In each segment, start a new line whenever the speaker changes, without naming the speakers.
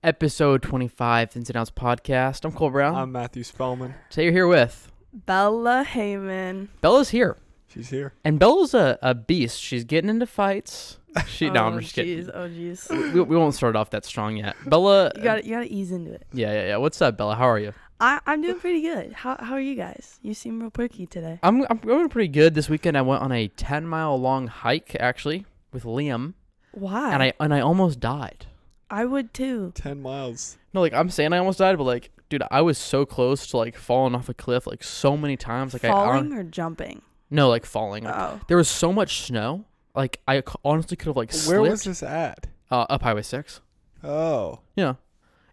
Episode 25, Ins and Outs Podcast. I'm Cole Brown.
I'm Matthew Spellman.
Today you're here with...
Bella Heyman.
Bella's here.
She's here.
And Bella's a beast. She's getting into fights. No, I'm just kidding.
Oh, jeez.
We won't start off that strong yet. Bella...
You gotta ease into it.
Yeah. What's up, Bella? How are you?
I'm doing pretty good. How are you guys? You seem real perky today.
I'm going pretty good. This weekend I went on a 10-mile long hike, actually, with Liam.
Why?
And I almost died.
I would too.
10 miles.
No, I'm saying I almost died, but dude, I was so close to falling off a cliff so many times.
Falling or jumping?
No, falling.
Oh.
There was so much snow. I honestly could have slipped.
Where was this at?
Up Highway 6.
Oh.
Yeah.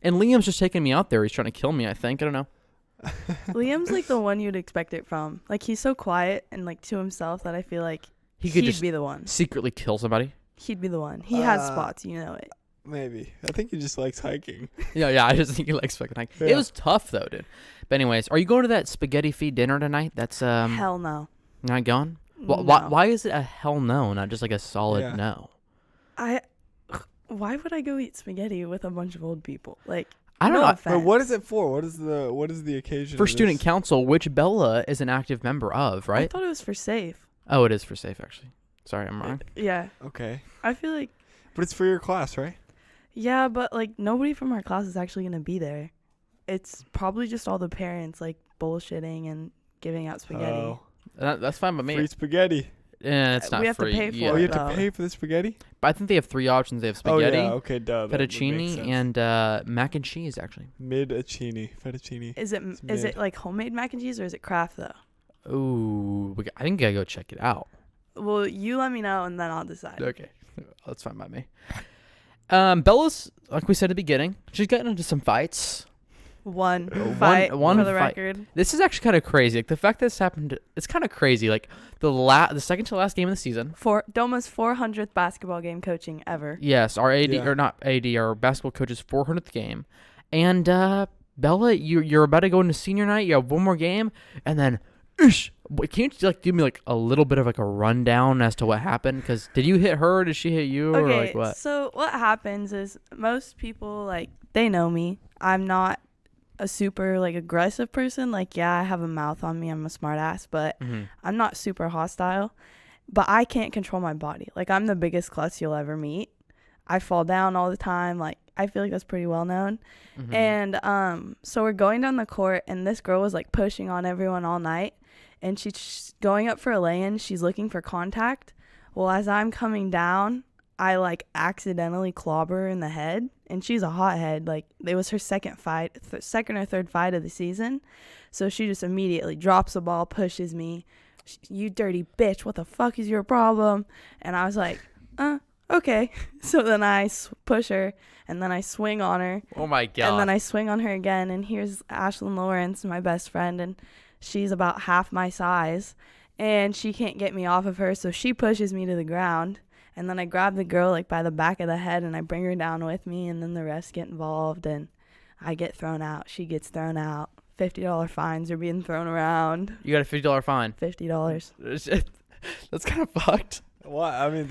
And Liam's just taking me out there. He's trying to kill me, I think. I don't know.
Liam's the one you'd expect it from. He's so quiet and to himself that I feel like
he could
he'd be the one.
Secretly kill somebody.
He'd be the one. He has spots, you know it.
Maybe. I think he just likes hiking.
Yeah, I just think he likes fucking hiking.
Yeah.
It was tough, though, dude. But anyways, are you going to that spaghetti feed dinner tonight? That's,
Hell no.
Not going?
No.
Why is it a hell no, not just a solid no?
Why would I go eat spaghetti with a bunch of old people? I
don't know.
But what is it for? What is the occasion?
For student council, which Bella is an active member of, right?
I thought it was for safe.
Oh, it is for safe, actually. Sorry, I'm wrong.
Yeah.
Okay.
I feel like...
But it's for your class, right?
Yeah, but nobody from our class is actually going to be there. It's probably just all the parents bullshitting and giving out spaghetti.
Oh.
That's fine by me.
Free spaghetti.
Yeah, it's not
we have
free.
to pay for
Yeah.
Oh,
it.
you have to pay for the spaghetti?
But I think they have three options. They have spaghetti,
Oh, yeah. Okay, duh. That would make
fettuccine,
sense.
and mac and cheese, actually.
Fettuccine.
Is it homemade mac and cheese or is it Kraft though?
Ooh, I think I gotta go check it out.
Well, you let me know and then I'll decide.
Okay, that's fine by me. Bella's, like we said at the beginning, she's gotten into some fights.
One fight
one
for the
fight.
record.
This is actually kind of crazy. The fact that this happened, it's kind of crazy. The second to last game of the season.
Doma's 400th basketball game coaching ever.
Yes, our AD,
Yeah.
or not AD, our basketball coach's 400th game. And Bella, you're about to go into senior night. You have one more game, and then, can you give me a little bit of a rundown as to what happened? Because did you hit her? Or did she hit you?
Okay,
or what?
so what happens is most people they know me. I'm not a super aggressive person. Yeah, I have a mouth on me. I'm a smart ass, but I'm not super hostile. But I can't control my body. I'm the biggest klutz you'll ever meet. I fall down all the time. I feel like that's pretty well known.
Mm-hmm.
And so we're going down the court, and this girl was pushing on everyone all night, and she's going up for a lay-in. She's looking for contact. Well, as I'm coming down, I accidentally clobber her in the head, and she's a hothead. It was her second or third fight of the season. So she just immediately drops the ball, pushes me. You dirty bitch, what the fuck is your problem? And I was like, okay. So then I push her, and then I swing on her.
Oh my God.
And then I swing on her again, and here's Ashlyn Lawrence, my best friend, and she's about half my size, and she can't get me off of her, so she pushes me to the ground. And then I grab the girl by the back of the head, and I bring her down with me, and then the rest get involved, and I get thrown out. She gets thrown out. $50 fines are being thrown around.
You got a $50 fine.
$50.
That's kind of fucked.
What? I mean,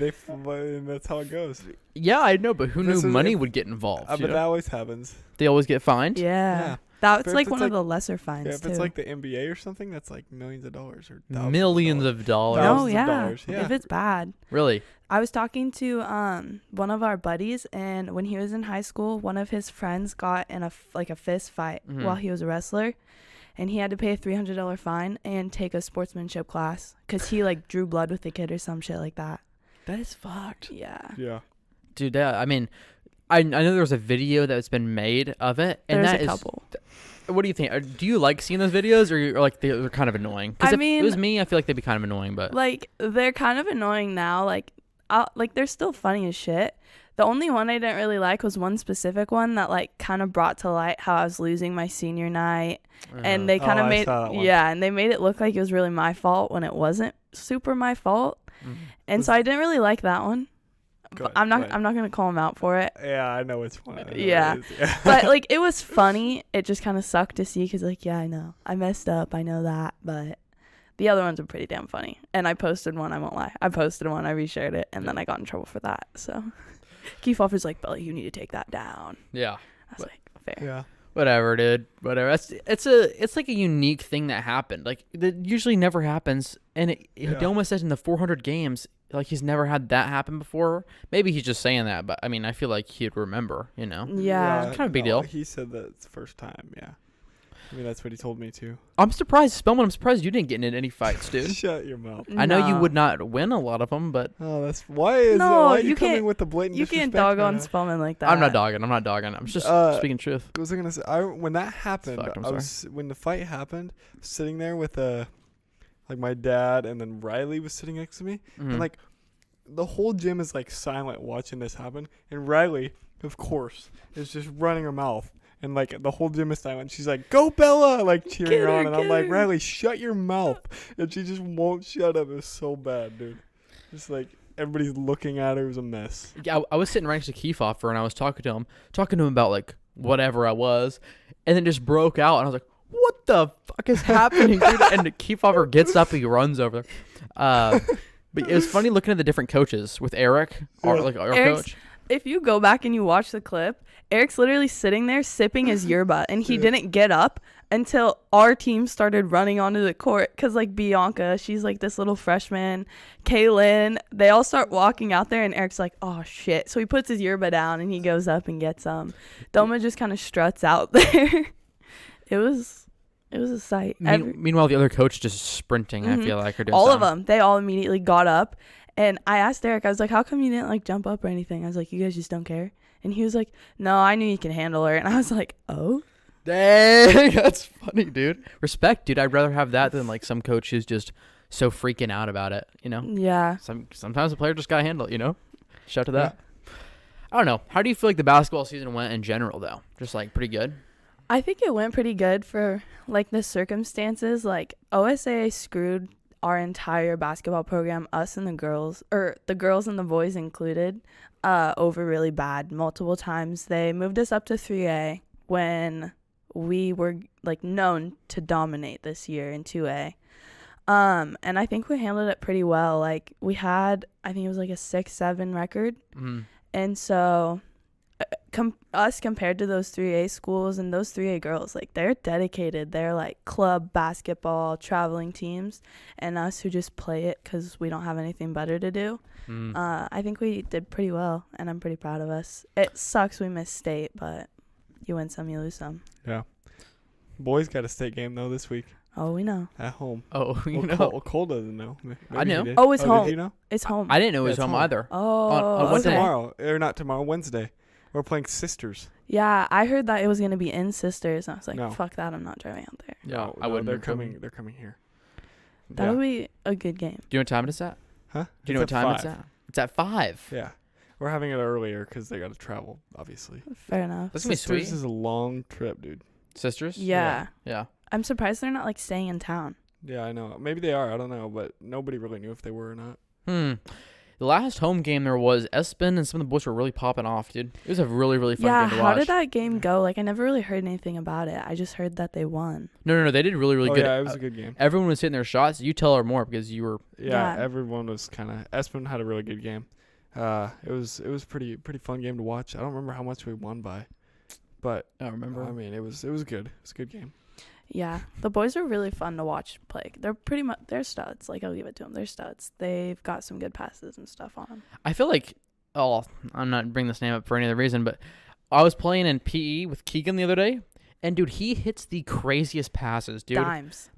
that's how it goes.
Yeah, I know, but who knew money would get involved?
But that always happens.
They always get fined?
Yeah.
But
That's
if it's
one of the lesser fines,
Yeah, if
too.
it's the NBA or something, that's millions of dollars or
Millions of dollars.
No,
Thousands of dollars. Yeah.
If it's bad.
Really?
I was talking to one of our buddies, and when he was in high school, one of his friends got in a fist fight while he was a wrestler, and he had to pay a $300 fine and take a sportsmanship class because he drew blood with the kid or some shit like that.
That is fucked.
Yeah.
Yeah.
Dude, I mean, I know there was a video that's been made of it, and
There's
that
a
is.
couple.
What do you think? Do you like seeing those videos, or you're they're kind of annoying? Because if it was me, I feel like they'd be kind of annoying, but
they're kind of annoying now. They're still funny as shit. The only one I didn't really like was one specific one that kind of brought to light how I was losing my senior night, and they kind of
I
made
saw that one.
and they made it look like it was really my fault when it wasn't super my fault, and so I didn't really like that one. But I'm not gonna call him out for it.
Yeah, I know it's funny.
Yeah. But it was funny. It just kind of sucked to see because I know I messed up. I know that, but the other ones are pretty damn funny. And I posted one. I won't lie. I posted one. I reshared it, and then I got in trouble for that. So Keith Offer's like, Belly, you need to take that down.
Yeah.
I
Yeah.
Whatever, dude. Whatever. It's like a unique thing that happened. Like that usually never happens. And Hidoma says in the 400 games, like he's never had that happen before. Maybe he's just saying that, but I mean, I feel like he'd remember.
Yeah.
Kind of a big deal.
He said that it's the first time. Yeah. I mean, that's what he told me too.
I'm surprised, Spellman. I'm surprised you didn't get in any fights, dude.
Shut your mouth.
I know you
No.
would not win a lot of them, but
Oh, that's why
No,
why are
you
you coming
can't-
with the blatant
You can't
disrespect
dog
right
on
now?
Spellman like that.
I'm not dogging. I'm just speaking truth.
What was I gonna say? When that happened,
Fuck, I'm
when the fight happened, sitting there with like my dad, and then Riley was sitting next to me,
Mhm.
and like the whole gym is like silent watching this happen, and Riley, of course, is just running her mouth. And, like, the whole gym is silent. She's like, go, Bella! Like, cheering
Get
her
her,
on. And I'm
get
like,
her.
Riley, shut your mouth. And she just won't shut up. It was so bad, dude. Just, like, everybody's looking at her. It was a mess.
Yeah, I was sitting right next to Kiefer, and I was talking to him about like whatever I was, and then just broke out, and I was like, "What the fuck is happening, dude?" And Kiefer gets up, he runs over. But it was funny looking at the different coaches with Eric, our
Eric's-
coach.
If you go back and you watch the clip, Eric's literally sitting there sipping his yerba, and he didn't get up until our team started running onto the court. Because, like, Bianca, she's, like, this little freshman. Kaylin, they all start walking out there, and Eric's like, oh, shit. So he puts his yerba down, and he goes up and gets some. Doma just kind of struts out there. It was a sight.
Meanwhile, the other coach just sprinting. I feel like, or doing
All of
something.
them. They all immediately got up. And I asked Eric, I was like, how come you didn't, like, jump up or anything? I was like, you guys just don't care? And he was like, no, I knew you can handle her. And I was like, oh?
Dang, that's funny, dude. Respect, dude. I'd rather have that than like some coach who's just so freaking out about it.
Yeah.
Sometimes the player just gotta handle it. Shout to that. I don't know. How do you feel like the basketball season went in general, though? Just like pretty good.
I think it went pretty good for, like, the circumstances. Like, OSA screwed our entire basketball program, us and the girls, or the girls and the boys included, over really bad multiple times. They moved us up to 3A when we were, like, known to dominate this year in 2A. And I think we handled it pretty well. Like, we had, I think it was like a 6-7 record.
Mm.
And so us compared to those 3A schools and those 3A girls, like, they're dedicated. They're like club basketball traveling teams, and us who just play it because we don't have anything better to do. I think we did pretty well, and I'm pretty proud of us. It sucks we missed state, but you win some, you lose some.
Yeah. Boys got a state game, though, this week
Oh, we know.
at home.
Oh, you
Well,
know.
Cole doesn't know. Maybe
I
he
know.
did.
Oh, it's
Did
home.
you know?
It's home.
I didn't know it was
Yeah, it's
home
home.
either.
Oh,
on what day?
Tomorrow. Or not tomorrow, Wednesday. We're playing Sisters.
Yeah, I heard that it was going to be in Sisters, and I was like,
No.
fuck that, I'm not driving out there.
Yeah, I
No,
wouldn't.
They're
have driven.
coming. They're coming here.
That'll
Yeah.
be a good game.
Do you know what time it is at?
Huh?
Do you know what
It's at
time it's
5.
at? It's at 5.
Yeah. We're having it earlier because they got to travel, obviously.
Fair enough.
That's gonna be
Sisters
sweet.
is a long trip, dude.
Sisters?
Yeah.
Yeah.
I'm surprised they're not, like, staying in town.
Yeah, I know. Maybe they are. I don't know. But nobody really knew if they were or not.
The last home game there was Espen and some of the boys were really popping off, dude. It was a really, really fun
Yeah,
game to
how
watch.
did that game go? Like, I never really heard anything about it. I just heard that they won.
No. They did really, really
Oh,
good.
yeah, it was a good game.
Everyone was hitting their shots. You tell her more because you were.
Yeah,
Yeah.
everyone was kind of. Espen had a really good game. It was pretty fun game to watch. I don't remember how much we won by, but
I don't remember.
I mean, it was good. It was a good game.
Yeah, the boys are really fun to watch play. They're pretty much, they're studs. Like, I'll give it to them. They're studs. They've got some good passes and stuff on them.
I feel like, I'm not bringing this name up for any other reason, but I was playing in PE with Keegan the other day, and dude, he hits the craziest passes, dude.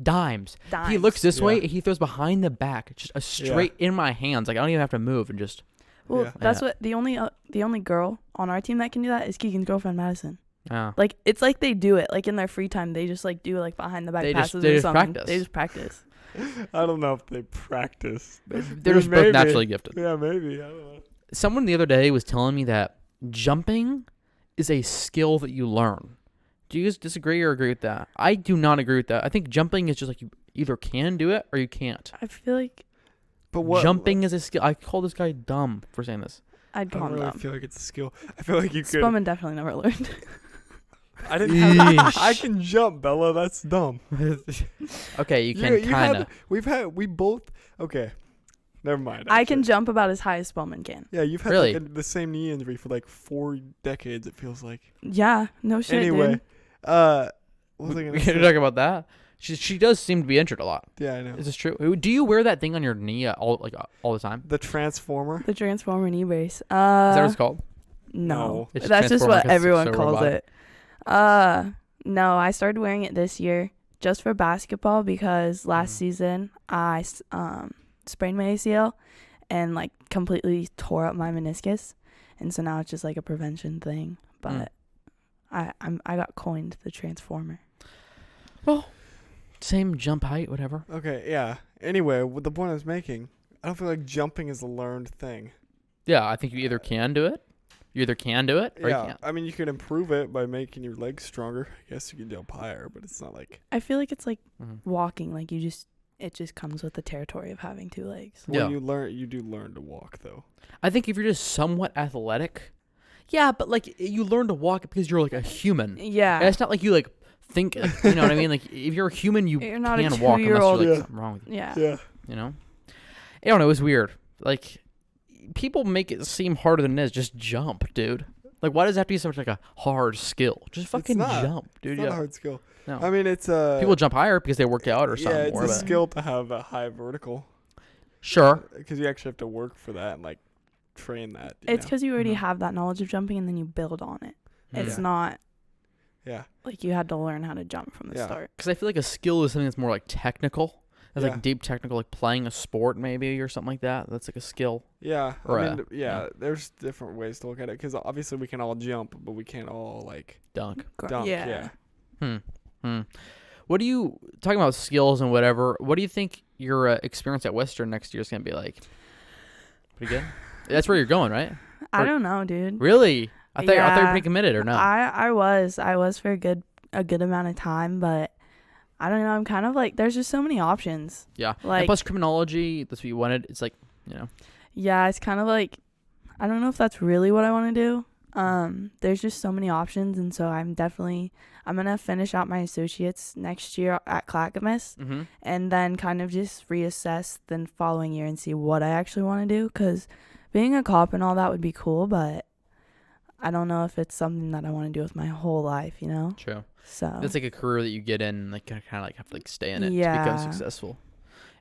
Dimes. He looks this way,
Yeah.
and he throws behind the back, just a straight in my hands. Like, I don't even have to move, and just.
Well,
Yeah.
that's what the only girl on our team that can do that is Keegan's girlfriend, Madison.
Oh.
Like, it's like they do it. Like, in their free time, they just, like, do, like, behind the back passes
they
or
just
something.
practice.
They just practice.
I don't know if they practice.
They're just both
Maybe.
naturally gifted.
Yeah, maybe. I don't know.
Someone the other day was telling me that jumping is a skill that you learn. Do you guys disagree or agree with that? I do not agree with that. I think jumping is just like you either can do it or you can't.
I feel like
But what?
Jumping is a skill. I call this guy dumb for saying this.
I'd
I
call
don't
him
really
dumb.
feel like it's a skill. I feel like you could.
Spumman definitely never learned.
I didn't have.
Yeesh.
I can jump, Bella. That's dumb.
Okay, you can kind of.
We both. Okay. Never mind.
I can
actually.
jump about as high as Spellman can.
Yeah, you've had
Really?
the same knee injury for like 4 decades. It feels like.
Yeah, no shit,
Anyway,
dude.
what was I
We
gonna
can
say?
talk about that. She does seem to be injured a lot.
Yeah, I know.
Is this true? Do you wear that thing on your knee all the time?
The Transformer.
The Transformer knee brace.
Is that what it's called?
No.
It's
That's just
Transformer
what
'cause it's
everyone
so
calls
robotic.
it. No, I started wearing it this year just for basketball because last season I sprained my ACL and like completely tore up my meniscus, and so now it's just like a prevention thing. But I got coined the Transformer.
Well, same jump height, whatever.
Okay, yeah. Anyway, what the point I was making, I don't feel like jumping is a learned thing.
Yeah, I think you either can do it, or you
Yeah,
can't.
I mean, you could improve it by making your legs stronger. I guess you could jump higher, but it's not like.
I feel like it's like
Mhm.
walking. Like it just comes with the territory of having 2 legs.
Yeah.
When you do learn to walk though.
I think if you're just somewhat athletic, yeah, but like you learn to walk because you're like a human.
Yeah.
And it's not like you like think, like, you know what I mean? Like if you're a human, you
You're not a
can walk unless you're
2-year-old.
like
Yeah.
something wrong with you.
Yeah.
Yeah.
You know? I don't know. It was weird. Like people make it seem harder than it is. Just jump, dude. Like why does it have to be such like a hard skill? Just fucking
not.
jump, dude.
It's not a
Yeah.
hard skill.
No.
I mean, it's
People jump higher because they work out or something.
Yeah, it's
more,
a
but-
skill to have a high vertical.
Sure.
Because you actually have to work for that and like train that.
It's because you already
Mhm.
have that knowledge of jumping and then you build on it. It's
Yeah.
not
Yeah.
like you had to learn how to jump from the
Yeah.
start.
Because I feel like a skill is something that's more like technical. It's
Yeah.
like deep technical, like playing a sport maybe or something like that. That's like a skill.
Yeah.
Or
I mean,
yeah.
there's different ways to look at it because obviously we can all jump, but we can't all like
Dunk.
dunk.
Yeah.
What do you talking about skills and whatever? What do you think your experience at Western next year is gonna be like? Pretty good. That's where you're going, right?
I
Or-
don't know, dude.
Really? I thought you were
Yeah.
pretty committed, or no?
I was for a good amount of time, but I don't know. I'm kind of like there's just so many options.
Yeah. And
Like
plus criminology, that's what you wanted. It's like, you know.
yeah, it's kind of like I don't know if that's really what I want to do. There's just so many options, and so I'm gonna finish out my associates next year at Clackamas,
Mm-hmm.
and then kind of just reassess the following year and see what I actually want to do. Because being a cop and all that would be cool, but I don't know if it's something that I want to do with my whole life, you know?
True.
So
It's like a career that you get in, and like kind of like have to like stay in it to
Yeah.
become successful.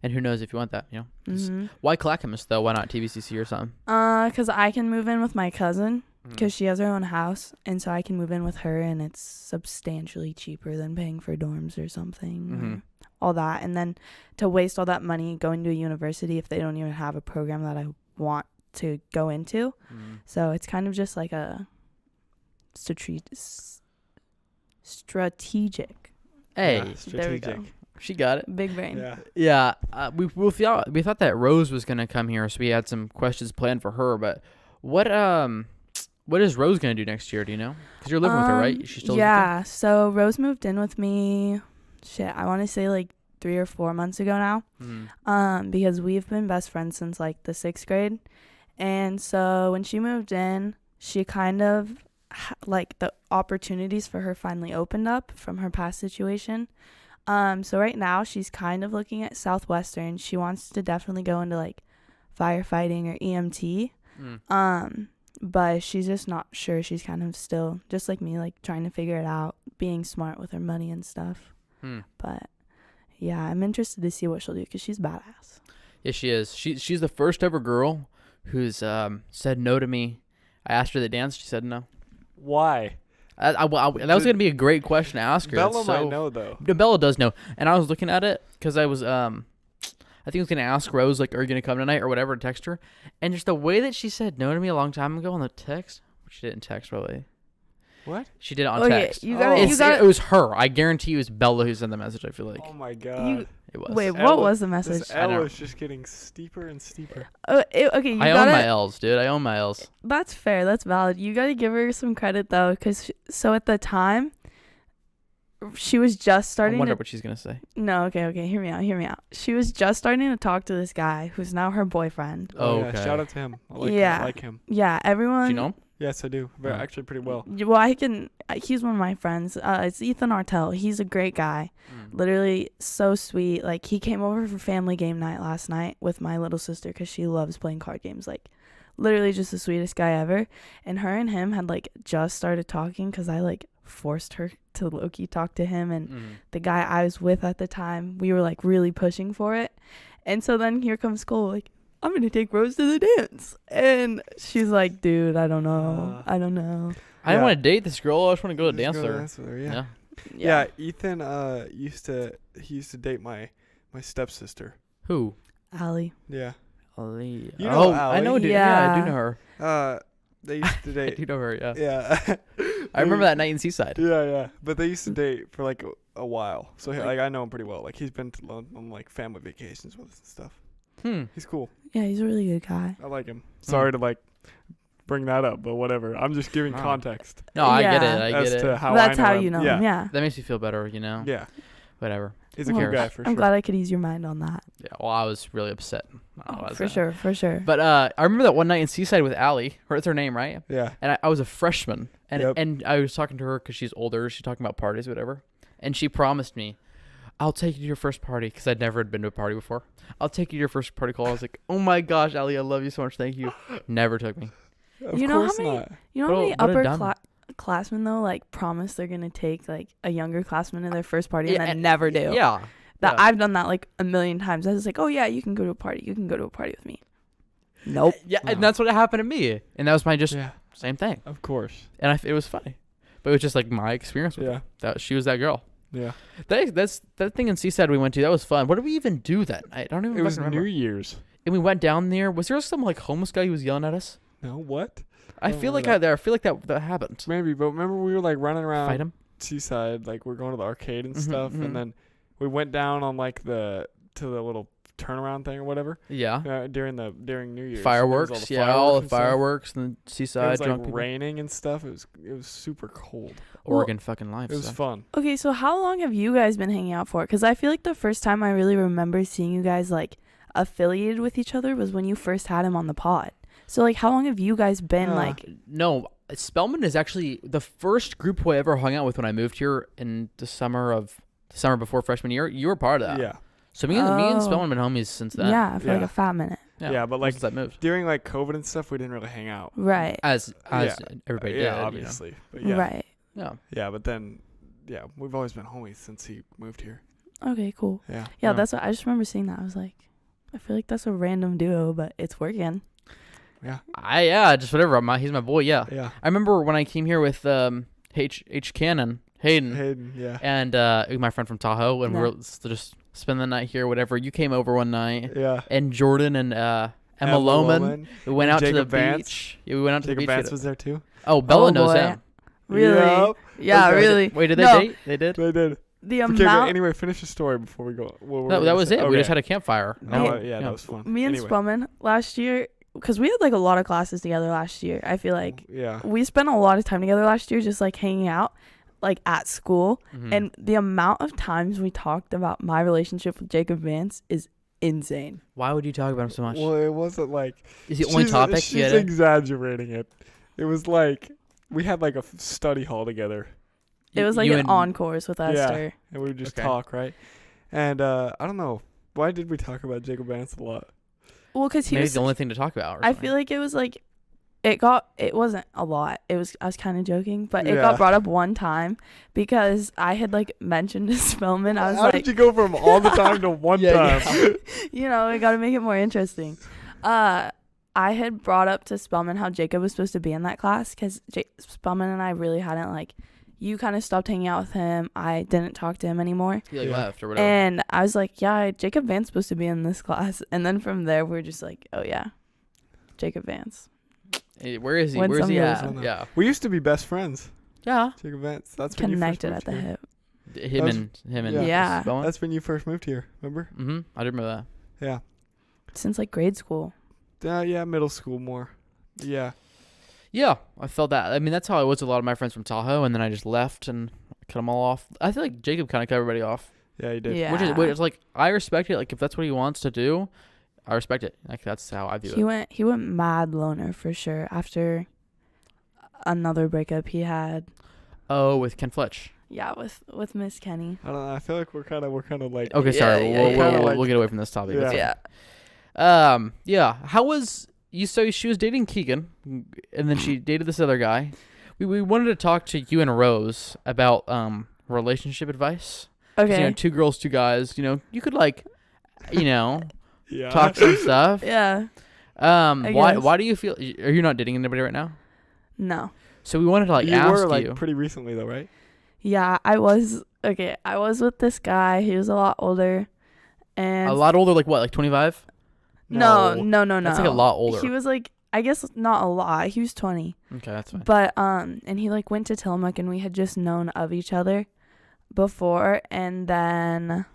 And who knows if you want that, you know? 'Cause
mhm.
Why Clackamas though? Why not TVCC or something?
'Cause I can move in with my cousin
Mm.
because she has her own house, and so I can move in with her, and it's substantially cheaper than paying for dorms or something,
Mhm.
or all that. And then to waste all that money going to a university if they don't even have a program that I want to go into.
Mm.
So it's kind of just like a strategic.
Hey,
Yeah,
There we
strategic.
go.
she got it.
Big brain.
Yeah.
Yeah, we thought that Rose was gonna come here, so we had some questions planned for her. But what is Rose gonna do next year? Do you know? Because you're living with her, right? She's still
Yeah. So Rose moved in with me. I want to say like 3 or 4 months ago now. Because we've been best friends since like the 6th grade, and so when she moved in, she kind of like the opportunities for her finally opened up from her past situation. So right now she's kind of looking at Southwestern. She wants to definitely go into like firefighting or EMT.
Mm.
But she's just not sure. She's kind of still just like me, like trying to figure it out, being smart with her money and stuff.
Hmm.
But yeah, I'm interested to see what she'll do because she's badass.
Yeah, she is. She's the first ever girl who's said no to me. I asked her to dance. She said no.
Why?
That was gonna be a great question to ask her.
Bella
That's so-
might know though.
No, Bella does know, and I was looking at it because I was I think I was gonna ask Rose like, "Are you gonna come tonight?" or whatever, to text her, and just the way that she said no to me a long time ago on the text, which she didn't text probably.
What?
She did it on
Okay,
text.
you gotta,
Oh.
you gotta.
It was her. I guarantee it was Bella who sent the message. I feel like
Oh my god.
it was.
Wait,
This
what
L-
was the message?
This
I don't-
L is just getting steeper and steeper.
Okay, you
I
gotta.
own my L's, dude. I own my L's.
That's fair. That's valid. You gotta give her some credit though, because so at the time, she was just
I
starting
wonder
to.
what she's gonna say.
No, okay. Hear me out. She was just starting to talk to this guy who's now her boyfriend.
Oh,
yeah.
okay.
Shout out to him. I
Yeah.
like him.
Yeah, everyone.
Do you know him?
Yes, I do.
Oh.
Actually, pretty well.
Well, I can. He's one of my friends. It's Ethan Artell. He's a great guy. Literally so sweet. Like, he came over for family game night last night with my little sister because she loves playing card games. Like, literally just the sweetest guy ever. And her and him had like just started talking because I like forced her to low-key talk to him. And the guy I was with at the time, we were like really pushing for it. And so then here comes Cole, like, I'm going to take Rose to the dance. And she's like, dude, I don't know. I don't know.
I didn't want to date this girl. I just want to go to dance with her.
Yeah. Yeah, Ethan used to date my stepsister.
Who?
Allie.
Yeah.
Ali.
You know
I
Allie.
know. Yeah, I do know her.
They used to
I
date.
do know her. Yeah.
Yeah.
I remember that night in Seaside.
Yeah. But they used to date for like a while. So like I know him pretty well. Like he's been on like family vacations with us and stuff. He's cool.
Yeah, he's a really good guy.
I like him. Sorry to like bring that up, but whatever. I'm just giving context.
No, I get
Yeah.
it. I
as
get
to
it.
how
That's
I know
how
him.
you know
Yeah.
him. Yeah.
That makes me feel better, you know?
Yeah.
Whatever.
He's a
Well,
cool guy for sure.
I'm glad I could ease your mind on that.
Yeah, well, I was really upset.
For sure.
But I remember that one night in Seaside with Allie. That's her name, right?
Yeah.
And I was a freshman. And
Yep.
and I was talking to her because she's older. She's talking about parties, whatever. And she promised me, I'll take you to your first party, because I'd never been to a party before. I'll take you to your first party call. I was like, oh my gosh, Allie, I love you so much. Thank you. Never took me.
Of
You know
course
how many-
not.
You know how many
What a
upper
dumb-
classmen, though, like, promise they're going to take, like, a younger classman to their first party
Yeah,
and then never do?
Yeah.
That I've done that, like, a million times. I was like, oh, yeah, you can go to a party. You can go to a party with me. Nope.
Yeah,
No.
and that's what happened to me. And that was my same thing.
Of course.
And it was funny. But it was just like my experience with her. That she was that girl.
Yeah.
That thing in Seaside we went to, that was fun. What did we even do then? I don't even
It was
remember.
New Year's.
And we went down there. Was there some like homeless guy who was yelling at us?
No, what?
I
don't
feel like
remember
I feel like that happened.
Maybe, but remember we were like running around
Fight him?
Seaside, like we're going to the arcade and
Mhm,
stuff,
mhm.
and then we went down on like to the little turnaround thing or whatever
Yeah.
during New Year's.
Fireworks.
There was
All the
and stuff.
fireworks and
It
Seaside.
was like
drunk people.
raining and stuff. It was super cold.
Oregon fucking life.
It was
so.
fun.
Okay, so how long have you guys been hanging out for? Because I feel like the first time I really remember seeing you guys, like, affiliated with each other was when you first had him on the pod. So, like, how long have you guys been, like...
No, Spellman is actually the first group who I ever hung out with when I moved here in the summer before freshman year. You were part of that.
Yeah.
So me and
Oh.
Spellman have been homies since then.
Yeah, for, like,
Yeah.
a fat minute.
Yeah, but, like,
since that moved.
During like COVID and stuff, we didn't really hang out.
Right.
As everybody did.
Yeah, obviously. But yeah.
Right.
Yeah.
Yeah, but then we've always been homies since he moved here.
Okay, cool.
Yeah.
Yeah, that's what I just remember seeing that. I was like, I feel like that's a random duo, but it's working.
Yeah.
Just whatever. He's my boy. Yeah.
Yeah.
I remember when I came here with H Cannon, Hayden,
Yeah.
and my friend from Tahoe, and we were just spend the night here, whatever. You came over one night,
Yeah.
and Jordan and Emma Lohman. We went out to the
Jacob Vance.
beach. Yeah, we went out to the
Jacob
beach.
Vance was there too.
Oh, Bella
Oh,
knows
boy.
him.
Really?
Yep.
Yeah,
Okay.
really.
Wait, did they
No.
date? They did.
They did.
The
Okay, but
amount...
anyway, finish the story before we go.
That was it. We just had a campfire.
Oh,
Me-
yeah, that was fun.
Me and
Anyway.
Spellman last year, because we had like a lot of classes together last year. I feel like
Yeah.
we spent a lot of time together last year, just like hanging out, like at school.
Mhm.
And the amount of times we talked about my relationship with Jacob Vance is insane.
Why would you talk about him so much?
Well, it wasn't like
Is the only topic?
She's
Yeah.
exaggerating it. It was like we had like a study hall together,
It was like
You
an
and-
encores with
Yeah.
Esther.
and we would just
Okay.
talk, right? And I don't know why did we talk about Jacob Vance a lot.
Well, because he
Maybe
was.
the only thing to talk about. Or
I
something.
feel like it was like, it wasn't a lot. I was kind of joking, but it
Yeah.
got brought up one time because I had like mentioned to Spellman. I was
How
like,
did you go from all the time to one
Yeah,
time?
you know, I got to make it more interesting. I had brought up to Spellman how Jacob was supposed to be in that class because Spellman and I really hadn't, like, you kind of stopped hanging out with him. I didn't talk to him anymore.
He like
Yeah.
left or whatever.
And I was like, yeah, Jacob Vance supposed to be in this class. And then from there, we were just like, oh, yeah, Jacob Vance.
Hey, where is he?
When
Where's he
some
at?
goes-
Yeah.
We used to be best friends.
Yeah.
Jacob Vance. That's when
Connected
you
at
first
the
moved here.
hip.
Him
was-
and
Yeah.
Spellman?
That's when you first moved here. Remember?
I do remember that.
Yeah.
Since, like, grade school.
Yeah, middle school more. Yeah.
Yeah, I felt that. I mean, that's how I was with a lot of my friends from Tahoe, and then I just left and cut them all off. I feel like Jacob kind of cut everybody off.
Yeah, you did.
Yeah.
Which is like, I respect it. Like, if that's what he wants to do, I respect it. Like, that's how I view
He
it.
went mad loner for sure after another breakup he had.
Oh, with Ken Fletch.
Yeah, with Miss Kenny.
I don't know. I feel like we're kind of like.
Okay,
Yeah,
sorry.
yeah,
we'll,
yeah,
we'll,
yeah.
we'll,
Like-
we'll get away from this topic.
Yeah.
That's
Yeah.
fine. Yeah. How was you? So she was dating Keegan, and then she dated this other guy. We wanted to talk to you and Rose about relationship advice. 'Cause,
Okay.
2 girls, 2 guys. You could
Yeah.
talk some stuff.
Yeah.
Why
guess.
why do you feel? Are you not dating anybody right now?
No.
So we wanted to
you
ask
were
you.
pretty recently though, right?
Yeah, I was with this guy. He was a lot older, and
A lot older, like what? Like 25?
No.
That's like a lot older.
He was like, I guess not a lot. He was 20.
Okay, that's fine.
But and he like went to Tillamook, and we had just known of each other before, and then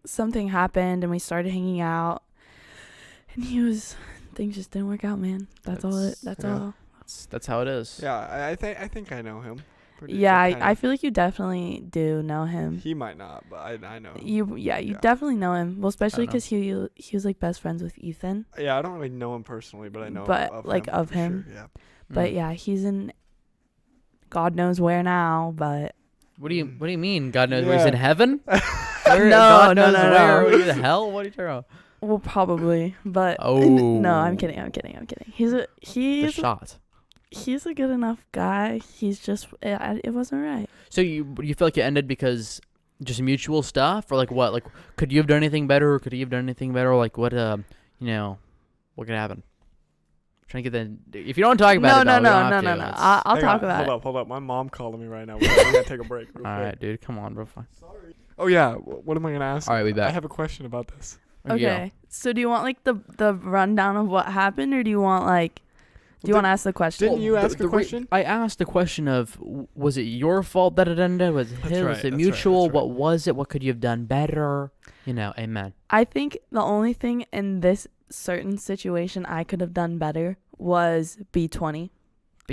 something happened, and we started hanging out, and things just didn't work out, man. That's all.
yeah.
That's how it is.
Yeah, I think I know him.
Yeah, I feel like you definitely do know him.
He might not, but I know him.
You
Yeah.
definitely know him. Well, especially
know.
because he was like best friends with Ethan.
Yeah, I don't really know him personally, but I know
But,
of
like,
him.
of
for
him.
Sure. Yeah.
But
Mm.
yeah, he's in God knows where now. But
What do you mean? God knows where he's
Yeah.
in heaven?
No,
God
no,
knows
no,
where?
no.
What are you, the hell? What are you talking about?
well, probably. But
Oh.
no, I'm kidding.
The shot.
He's a good enough guy. He's just it wasn't right.
So you feel like it ended because just mutual stuff, or like what? Like could you have done anything better? Or could he have done anything better? Like what? What could happen? Trying to get the. If you don't want to talk about it,
No.
we don't have to.
No.
It's-
I'll
Hang
talk
on,
about it.
Hold up. My mom calling me right now. We gotta take a break. Real
All
quick.
right, dude. Come on, bro. Fine.
Oh yeah. What am I gonna ask?
All right, we
I
back.
have a question about this.
Okay. So do you want like the rundown of what happened, or do you want like do you want to ask the question?
Didn't you ask a question?
I asked the question of was it your fault that it ended? Was it
That's
his?
right,
Was
that's
it
right,
mutual?
that's right.
What was it? What could you have done better? Amen.
I think the only thing in this certain situation I could have done better was be 20.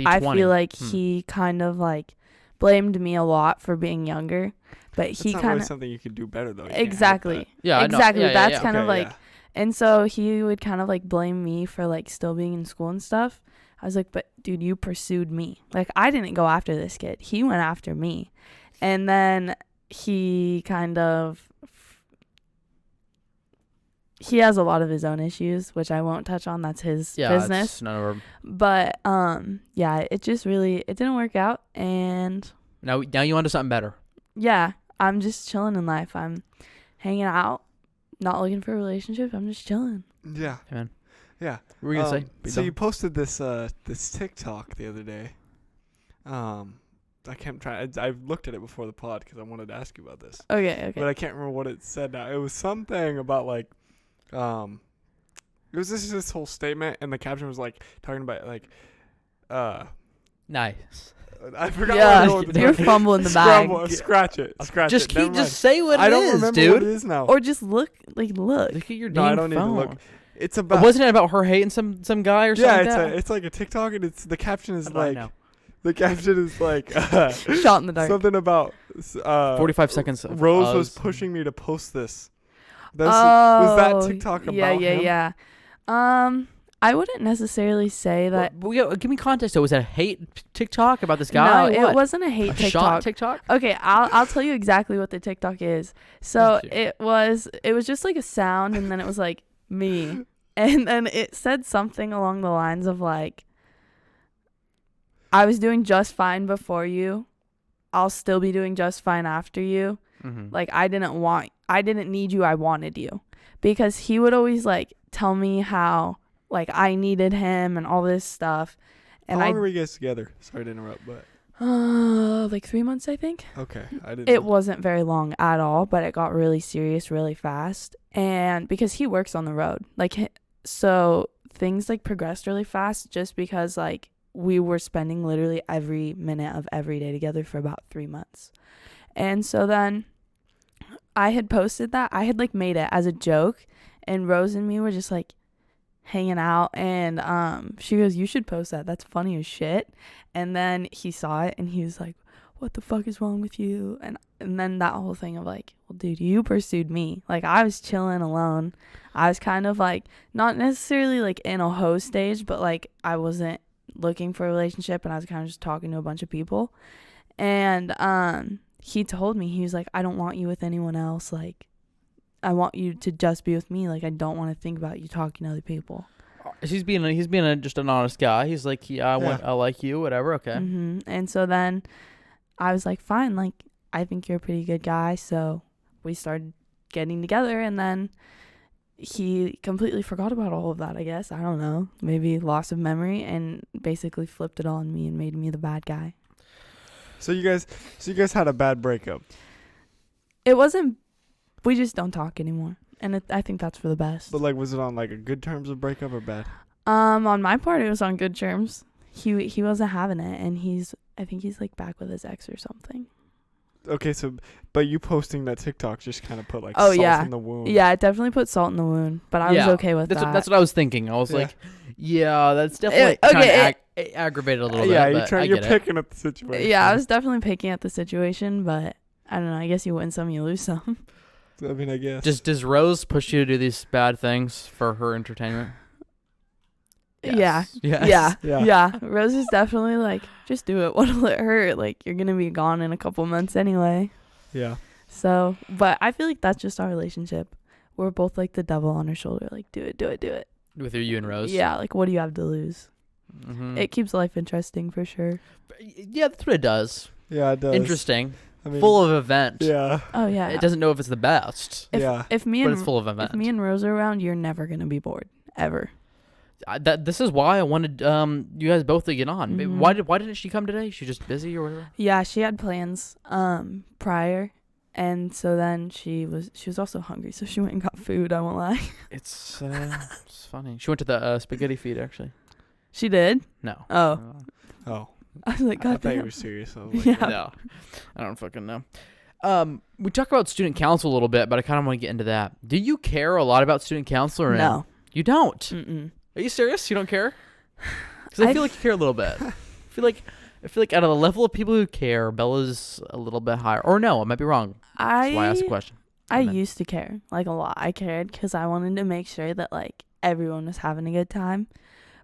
I feel like he kind of like blamed me a lot for being younger, but
That's
he
not
kind
really
of
something you could do better though. You can't help
exactly.
that.
Yeah, I know.
Exactly.
Yeah,
That's
yeah.
kind of
Okay,
like
yeah.
and so he would kind of like blame me for like still being in school and stuff. I was like, but dude, you pursued me. Like I didn't go after this kid. He went after me. And then he kind of he has a lot of his own issues, which I won't touch on. That's his business.
It's none of our.
But yeah, it just really it didn't work out, and
Now you want to something better.
yeah, I'm just chilling in life. I'm hanging out, not looking for a relationship. I'm just chilling.
Yeah.
Amen.
Yeah.
What were you gonna say?
So you posted this TikTok the other day. I can't try. I looked at it before the pod because I wanted to ask you about this,
Okay.
but I can't remember what it said now. It was something about like, it was this whole statement, and the caption was like talking about like,
Nice.
I forgot.
Yeah,
what it was.
you're fumbling the bag.
Scratch it.
Just
it. Never
keep.
mind.
Just say what
I
it
don't
is,
remember
dude.
what it is now.
Or just look.
Look at your
No, I
dang
don't need to
phone.
look. It's about.
Wasn't it about her hating some guy or something?
Yeah,
like that?
it's like a TikTok, and it's the caption is
I
like
know.
the caption is like
Shot in the dark.
something about
45 seconds. Of
Rose was
us.
pushing me to post this. Was that
Oh,
TikTok about
yeah.
him?
I wouldn't necessarily say that.
Give me context. So was that a hate TikTok about this guy?
No,
What?
it wasn't a hate
a
TikTok.
shot TikTok.
Okay, I'll tell you exactly what the TikTok is. So
Thank you.
it was just like a sound, and then it was like me, and then it said something along the lines of like, I was doing just fine before you, I'll still be doing just fine after you.
Mm-hmm.
Like I didn't need you, I wanted you, because he would always like tell me how like I needed him and all this stuff, and
How long were you guys together? Sorry to interrupt, but
like 3 months I think.
okay, I didn't.
It wasn't very long at all, but it got really serious really fast. And because he works on the road, so things like progressed really fast just because like we were spending literally every minute of every day together for about 3 months. And so then I had posted that. I had like made it as a joke, and Rose and me were just like hanging out, and she goes, "You should post that. That's funny as shit." And then he saw it, and he was like, "What the fuck is wrong with you?" And then that whole thing of like, well, dude, you pursued me. Like I was chilling alone. I was kind of like not necessarily like in a hoe stage, but like I wasn't looking for a relationship, and I was kind of just talking to a bunch of people. And he told me, he was like, I don't want you with anyone else. Like, I want you to just be with me. Like, I don't want to think about you talking to other people.
He's being just an honest guy. He's like, I like you, whatever. Okay.
And so then I was like, fine. Like, I think you're a pretty good guy. So we started getting together, and then he completely forgot about all of that, I guess. I don't know. Maybe loss of memory, and basically flipped it on me and made me the bad guy.
So you guys had a bad breakup.
It wasn't. We just don't talk anymore, and I think that's for the best.
But like, was it on like a good terms of breakup or bad?
On my part, it was on good terms. He wasn't having it, and I think he's like back with his ex or something.
Okay, so but you posting that TikTok just kind of put like
Oh,
salt in the wound.
Yeah, it definitely put salt in the wound, but I was okay with that.
That's what I was thinking. I was
Yeah.
like, yeah, that's definitely aggravated a little bit.
Yeah,
you're
you're picking up the situation.
Yeah, I was definitely picking at the situation, but I don't know. I guess you win some, you lose some.
I mean, I guess.
Does Rose push you to do these bad things for her entertainment?
Yeah.
Yes.
Yeah. Rose is definitely like, just do it. What'll it hurt? Like, you're going to be gone in a couple months anyway.
Yeah.
So, but I feel like that's just our relationship. We're both like the devil on our shoulder. Like, do it.
With you and Rose?
Yeah. Like, what do you have to lose?
Mm-hmm.
It keeps life interesting for sure.
Yeah, that's what it does.
Yeah, it does.
Interesting.
I mean,
full of event.
Yeah.
Oh, yeah.
It doesn't know if it's the best,
If
Yeah.
me
but
and
it's full of event.
if me and Rose are around, you're never going to be bored. Ever.
This is why I wanted you guys both to get on.
Mhm.
Why didn't she come today? She just busy or whatever?
Yeah, she had plans prior, and so then she was also hungry, so she went and got food. I won't lie.
It's funny. She went to the spaghetti feed actually.
She did.
No.
Oh,
Oh.
I was like,
I
God
thought you
damn.
were serious. I was like,
Yeah.
No, I don't fucking know. We talk about student council a little bit, but I kind of want to get into that. Do you care a lot about student council or
No.
You don't.
Mm-mm.
Are you serious? You don't care? Because I feel like you care a little bit. I feel like out of the level of people who care, Bella's a little bit higher. Or no, I might be wrong. That's why I asked the question.
I used to care like a lot. I cared because I wanted to make sure that like everyone was having a good time.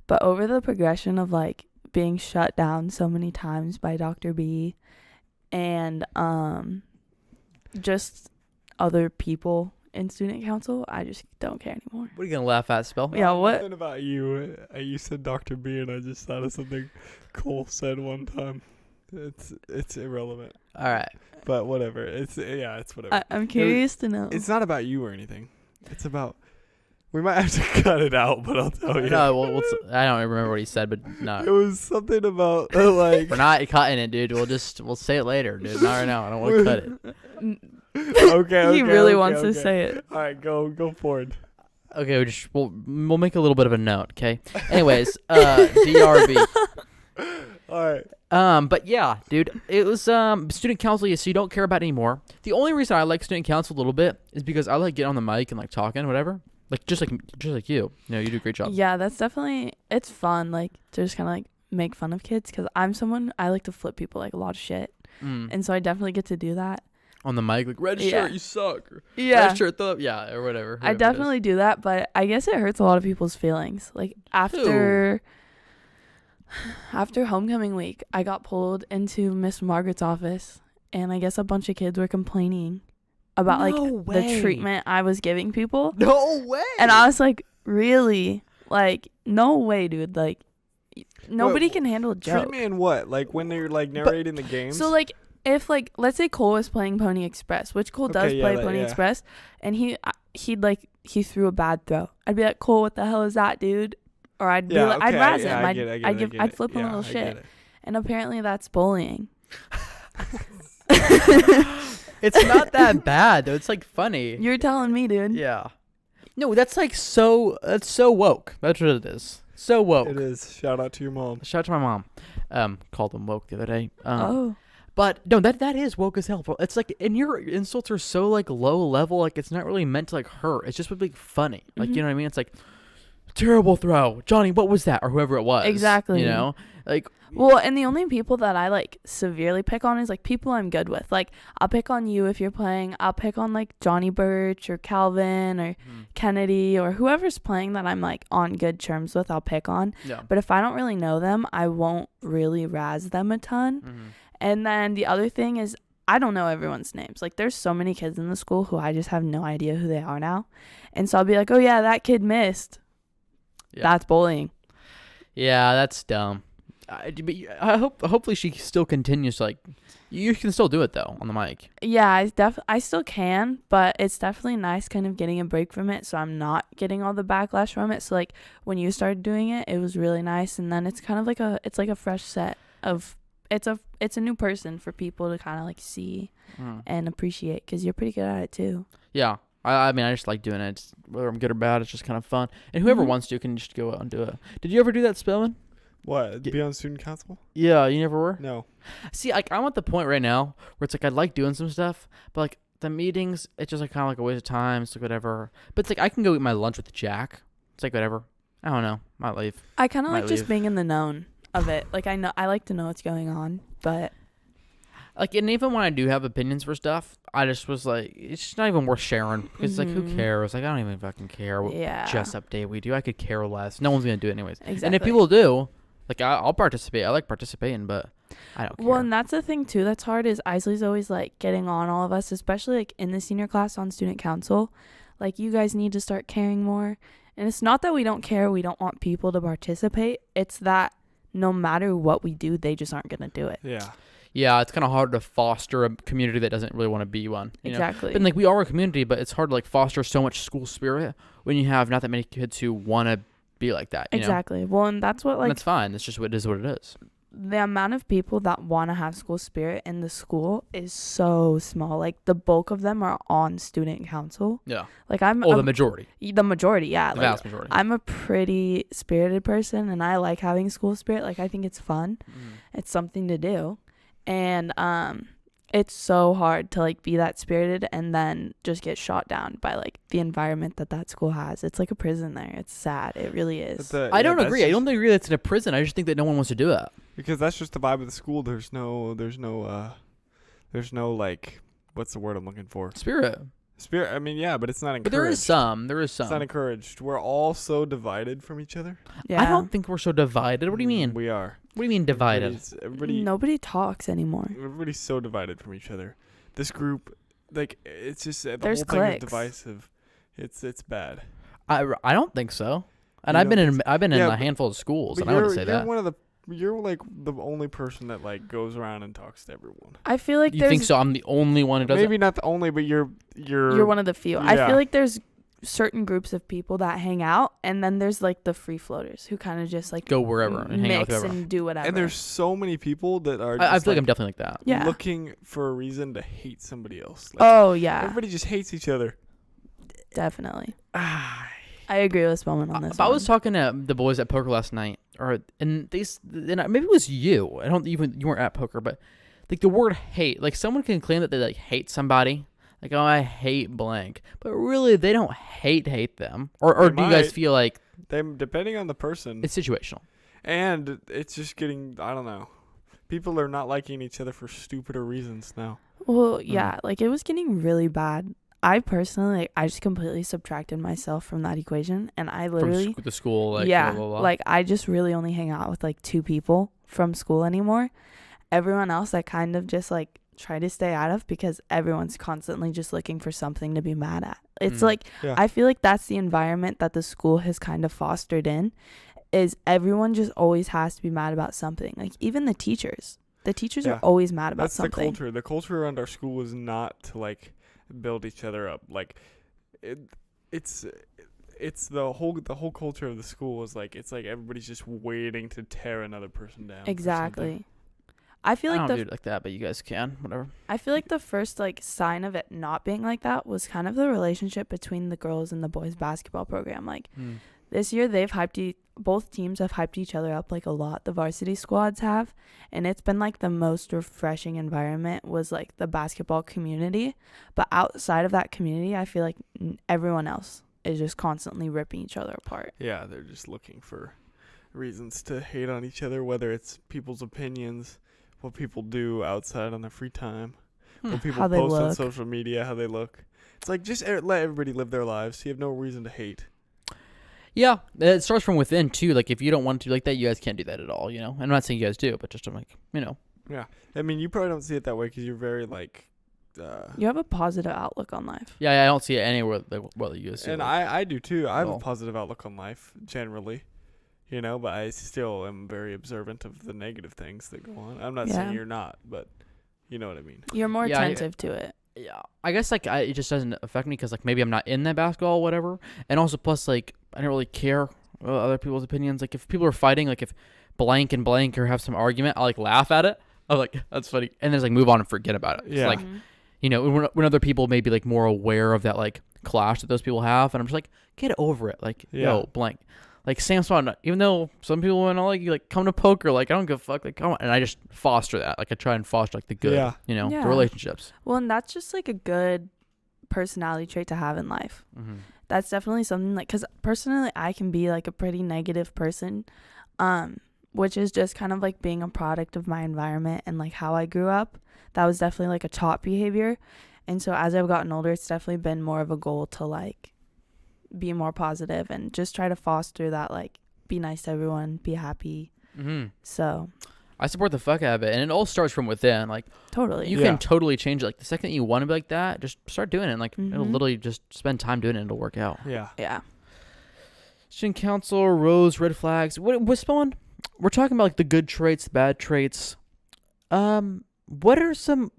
But over the progression of like being shut down so many times by Dr. B and just other people in student council, I just don't care anymore.
What are you gonna laugh at, Spell?
Yeah, what?
Nothing about you. You said Dr. B, and I just thought of something Cole said one time. It's irrelevant,
All right.
but whatever. It's whatever.
I'm curious to know.
It's not about you or anything. It's about. We might have to cut it out, but I'll tell you.
No, I don't remember what he said, but no,
It was something about like.
we're not cutting it, dude. We'll say it later, dude. Not right now. I don't want to cut it.
Okay.
He really wants to say it.
All right, go forward.
Okay, we'll make a little bit of a note, okay? Anyways, DRB.
All right.
But yeah, dude, it was student council. So you don't care about anymore. The only reason I like student council a little bit is because I like getting on the mic and like talking, whatever. Like just like you. You do a great job.
Yeah, that's definitely, it's fun, like, to just kind of, like, make fun of kids, because I like to flip people, like, a lot of shit, and so I definitely get to do that.
On the mic, like, red
Yeah.
shirt, you suck. Or,
Yeah.
red shirt, or whatever.
I definitely do that, but I guess it hurts a lot of people's feelings. Like, after homecoming week, I got pulled into Miss Margaret's office, and I guess a bunch of kids were complaining about, like, the treatment I was giving people.
No way.
And I was like, really? Like, no way, dude. Like, nobody can handle a joke.
Treat me in what? Like when they're like narrating the games?
So, like, if, like, let's say Cole was playing Pony Express, which Cole does
Okay, yeah,
play
that-
Pony
yeah.
Express, and he threw a bad throw. I'd be like, Cole, what the hell is that, dude? Or I'd be
Yeah,
like, I'd
okay,
razz
yeah,
him.
I get it,
I'd flip him a little
I get
shit.
it.
And apparently that's bullying.
It's not that bad though. It's like funny.
You're telling me, dude.
Yeah. No, that's like that's so woke. That's what it is. So woke.
It is. Shout out to your mom.
Shout out to my mom. Called them woke the other day.
Oh.
But no, that is woke as hell, bro. It's like, and your insults are so like low level, like it's not really meant to like hurt. It's just like funny. Like, you know what I mean? It's like, terrible throw. Johnny, what was that? Or whoever it was.
Exactly.
You know? Like,
Well, and the only people that I like severely pick on is like people I'm good with. Like I'll pick on you if you're playing. I'll pick on like Johnny Birch or Calvin or Kennedy or whoever's playing that I'm like on good terms with. I'll pick on.
Yeah.
But if I don't really know them, I won't really razz them a ton. And then the other thing is I don't know everyone's names. Like there's so many kids in the school who I just have no idea who they are now. And so I'll be like, oh yeah, that kid missed.
Yeah.
That's bullying.
Yeah, that's dumb. I hopefully she still continues to, like, you can still do it though on the mic.
Yeah, I still can, but it's definitely nice kind of getting a break from it, so I'm not getting all the backlash from it. So like when you started doing it, it was really nice, and then it's kind of like a fresh set of it's a new person for people to kind of like see and appreciate, because you're pretty good at it too.
Yeah. I mean, I just like doing it. It's, whether I'm good or bad, it's just kind of fun. And whoever wants to can just go out and do it. Did you ever do that, Spellman?
What? Be on student council?
Yeah, you never were?
No.
See, like, I'm at the point right now where it's like I like doing some stuff, but like the meetings, it's just like kind of like a waste of time. It's like whatever. But it's like I can go eat my lunch with Jack. It's like whatever. I don't know. Might leave.
I kind of like just
leave.
being in the known of it. Like I like to know what's going on, but
like, and even when I do have opinions for stuff, I just was like, it's just not even worth sharing. It's like, who cares? Like, I don't even fucking care what chess update we do. I could care less. No one's gonna do it anyways.
Exactly.
And if people do, like, I'll participate. I like participating, but I don't care.
Well, and that's the thing too that's hard is Isley's always like getting on all of us, especially like in the senior class on student council. Like, you guys need to start caring more. And it's not that we don't care, we don't want people to participate. It's that no matter what we do, they just aren't gonna do it.
Yeah.
Yeah, it's kind of hard to foster a community that doesn't really want to be one. You
Exactly.
know? And like, we are a community, but it's hard to like foster so much school spirit when you have not that many kids who want to be like that. You
Exactly.
know?
Well, and that's what like
and that's fine. It's just what it is.
The amount of people that want to have school spirit in the school is so small. Like the bulk of them are on student council.
Yeah.
Like
the majority.
The majority, yeah.
The
like,
vast majority.
I'm a pretty spirited person, and I like having school spirit. Like I think it's fun. It's something to do. And it's so hard to like be that spirited and then just get shot down by like the environment that school has. It's like a prison there. It's sad. It really is.
I don't agree. I don't agree that it's in a prison. I just think that no one wants to do it.
Because that's just the vibe of the school. There's no like, what's the word I'm looking for?
Spirit.
I mean, yeah, but it's not encouraged.
But there is some.
It's not encouraged. We're all so divided from each other.
Yeah.
I don't think we're so divided. What do you mean?
We are.
What do you mean divided?
Nobody talks anymore.
Everybody's so divided from each other. This group, like, it's just the
There's
whole thing is
cliques.
divisive. It's bad.
I don't think so. And
You
I've been in
Yeah,
a handful of schools,
But
and I wouldn't say that.
You're like the only person that like goes around and talks to everyone.
I feel like
You think so? I'm the only one who does
Maybe
it.
not the only, but you're
one of the few. I
Yeah.
feel like there's certain groups of people that hang out, and then there's like the free floaters who kind of just like
Go wherever and hang out with
mix
whoever.
and do whatever.
And there's so many people that are.
I
just,
feel like I'm definitely like that.
Yeah.
looking for a reason to hate somebody else. Like,
Oh yeah,
everybody just hates each other.
definitely. I agree with Spellman on this.
If I was talking to the boys at poker last night, and maybe it was you. I don't even you weren't at poker, but like the word hate, like someone can claim that they like hate somebody, like, oh, I hate blank, but really they don't hate them, or
They
do you guys
might.
feel like
Depending on the person,
it's situational?
and it's just getting. I don't know. People are not liking each other for stupider reasons now.
Well, yeah, like it was getting really bad. I personally, like, I just completely subtracted myself from that equation, and I literally,
From the school, like,
yeah,
blah, blah, blah.
like I just really only hang out with like 2 people from school anymore. Everyone else, I kind of just like try to stay out of, because everyone's constantly just looking for something to be mad at. It's like,
Yeah.
I feel like that's the environment that the school has kind of fostered in, is everyone just always has to be mad about something. Like even the teachers
Yeah.
are always mad about
That's
something.
the culture. The culture around our school is not to like build each other up. Like it's the whole culture of the school is like, it's like everybody's just waiting to tear another person down. or something.
Exactly. I feel
I
like
don't do it like that, but you guys can, whatever.
I feel like the first like sign of it not being like that was kind of the relationship between the girls and the boys basketball program. Like this year they've both teams have hyped each other up like a lot. The varsity squads have, and it's been like the most refreshing environment was like the basketball community. But outside of that community, I feel like everyone else is just constantly ripping each other apart.
Yeah, they're just looking for reasons to hate on each other, whether it's people's opinions, what people do outside on their free time, what people
How they
post on
look.
social media, how they look. It's like just let everybody live their lives. You have no reason to hate.
Yeah, it starts from within too. Like if you don't want to like that, you guys can't do that at all. You know, I'm not saying you guys do, but just I'm like, you know.
Yeah, I mean, you probably don't see it that way because you're very like.
You have a positive outlook on life.
Yeah, I don't see it anywhere what you guys do.
And
like,
I do too. I have a
well.
positive outlook on life generally, you know, but I still am very observant of the negative things that go on. I'm not
Yeah.
saying you're not, but you know what I mean.
You're more
Yeah,
attentive to it.
Yeah, I guess like it just doesn't affect me because like maybe I'm not in that basketball or whatever, and also plus like I don't really care about other people's opinions. Like if people are fighting, like if blank and blank or have some argument, I like laugh at it. I'm like that's funny, and then just like move on and forget about it. It's
Yeah.
like you know when other people may be like more aware of that like clash that those people have, and I'm just like get over it. Like
Yeah.
yo blank. Like Sam Swan, even though some people want to like come to poker, like I don't give a fuck, like come on, and I just foster that, like I try and foster like the good,
Yeah.
you know,
Yeah.
the relationships.
Well, and that's just like a good personality trait to have in life.
Mm-hmm.
That's definitely something like, because personally I can be like a pretty negative person, which is just kind of like being a product of my environment and like how I grew up. That was definitely like a taught behavior. And so as I've gotten older, it's definitely been more of a goal to like be more positive and just try to foster that, like be nice to everyone, be happy.
Mm-hmm.
So
I support the fuck out of it, and it all starts from within. Like
totally.
you
Yeah.
can totally change it. Like the second you want to be like that, just start doing it. And, like it'll
Mhm.
literally just spend time doing it, and it'll work out.
Yeah.
Yeah.
Student council, rose, red flags. What's going? We're talking about like the good traits, the bad traits. What are some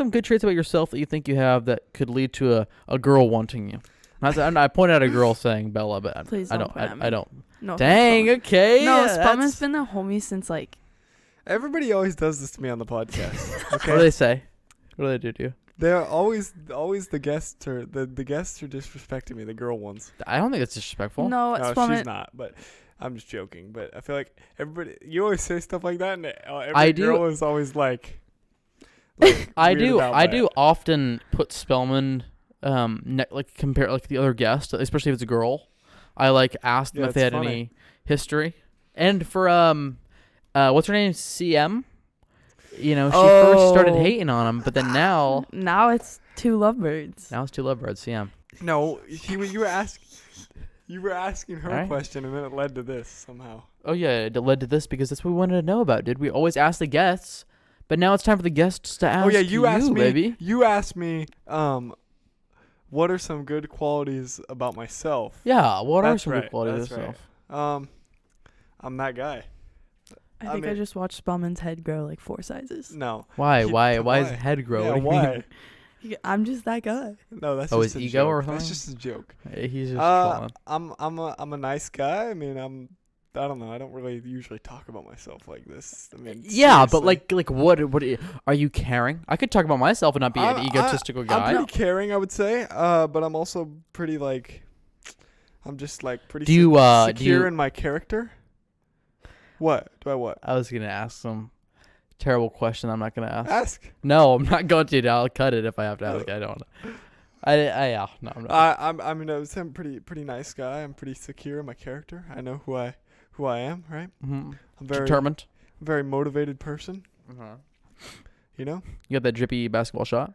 good traits about yourself that you think you have that could lead to a girl wanting you? I pointed out a girl saying Bella, but
Please
I
don't
don't.
point at me.
I don't.
No.
Dang.
Spum.
Okay.
No,
yeah,
Spum
that's-
has been a homie since like
Everybody always does this to me on the podcast.
What do
Okay.
they say? What do they do to you?
They're always the guests are the guests are disrespecting me, the girl ones.
I don't think it's disrespectful.
no,
No,
Spum.
she's not, but I'm just joking. But I feel like everybody, you always say stuff like that, and every
I do-
girl is always like
I
weird
do.
about
I
that.
do often put Spellman, like compare like the other guest, especially if it's a girl. I like ask them
Yeah,
if they
it's
had
funny.
any history. And for what's her name? CM. You know, she first started
Oh.
hating on him, but then now
It's two lovebirds.
it's two lovebirds. CM.
No, you were asking her a
Alright.
question, and then it led to this somehow.
Oh yeah, it led to this because that's what we wanted to know about. Did we always ask the guests? But now it's time for the guests to ask.
Oh yeah, you asked me,
baby.
You asked me, what are some good qualities about myself?
Yeah. What are
That's
some
right,
good qualities of
that's right.
yourself?
I'm that guy.
I
I
think I
mean-
just watched Spumman's head grow like 4 sizes.
No.
Why?
He-
Why? Why is
why?
his head grow?
Yeah,
What do you mean?
why?
I'm just that guy.
No, that's
Oh,
just
his
a
ego
joke.
or
That's
something?
just a joke.
He's just trolling.
I'm a nice guy. I mean, I don't know. I don't really usually talk about myself like this. I mean,
Yeah, but
seriously.
like what are you caring? I could talk about myself and not be an
I'm-
egotistical
I'm
guy.
pretty caring, I would say. But I'm also pretty like, I'm just like pretty
Do you,
secure in my character. What? Do I what?
I was gonna ask some terrible question. I'm not gonna ask.
Ask.
No, I'm not going to. I'll cut it if I have to ask. I don't. Yeah. No, I'm not.
I mean, I was I'm pretty nice guy. I'm pretty secure in my character. I know who I am, right?
Mhm.
I'm very
Determined.
very motivated person.
Uh-huh.
You know,
You got that drippy basketball shot.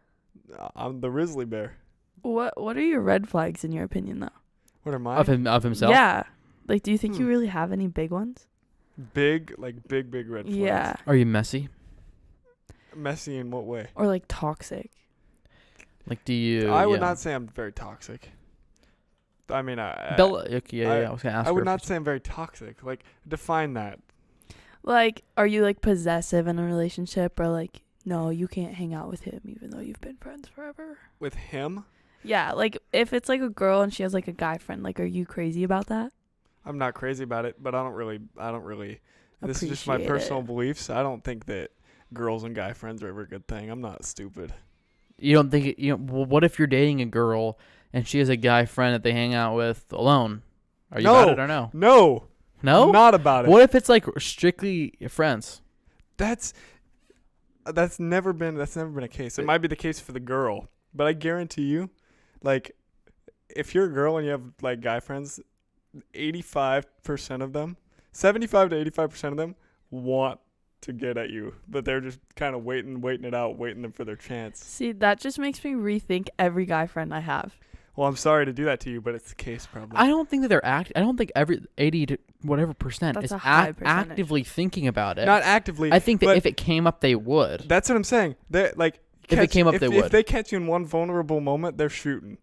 I'm the Grizzly Bear.
What are your red flags in your opinion though?
What am I?
Of himself.
Yeah. Like, do you think you
Hmm.
really have any big ones?
Big red flags.
Yeah.
Are you messy?
Messy in what way?
Or like toxic?
Like, do you?
I would
yeah.
not say I'm very toxic. I mean,
Bella. Okay, yeah. I was gonna ask.
I would
her
not
if
say I'm very toxic. Like, define that.
Like, are you like possessive in a relationship, or like, no, you can't hang out with him even though you've been friends forever?
With him,
Yeah, like if it's like a girl and she has like a guy friend, like, are you crazy about that?
I'm not crazy about it, but I don't really. This is just my
Appreciate
personal
it.
beliefs. I don't think that girls and guy friends are ever a good thing. I'm not stupid.
You don't think well, what if you're dating a girl and she has a guy friend that they hang out with alone? Are you
No.
about it or no?
No.
No.
Not about it.
What if it's like strictly friends?
That's never been a case. It might be the case for the girl, but I guarantee you, like, if you're a girl and you have like guy friends, 85% of them 75 to 85% of them want to get at you, but they're just kind of waiting it out, waiting for their chance.
See, that just makes me rethink every guy friend I have.
Well, I'm sorry to do that to you, but it's the case probably.
I don't think that they're I don't think every 80 to whatever percent
That's
is
a high percentage.
actively thinking about it.
Not actively.
I think that
but
if it came up, they would.
that's what I'm saying. They like
If it came up, they would.
If they catch you in one vulnerable moment, they're shooting.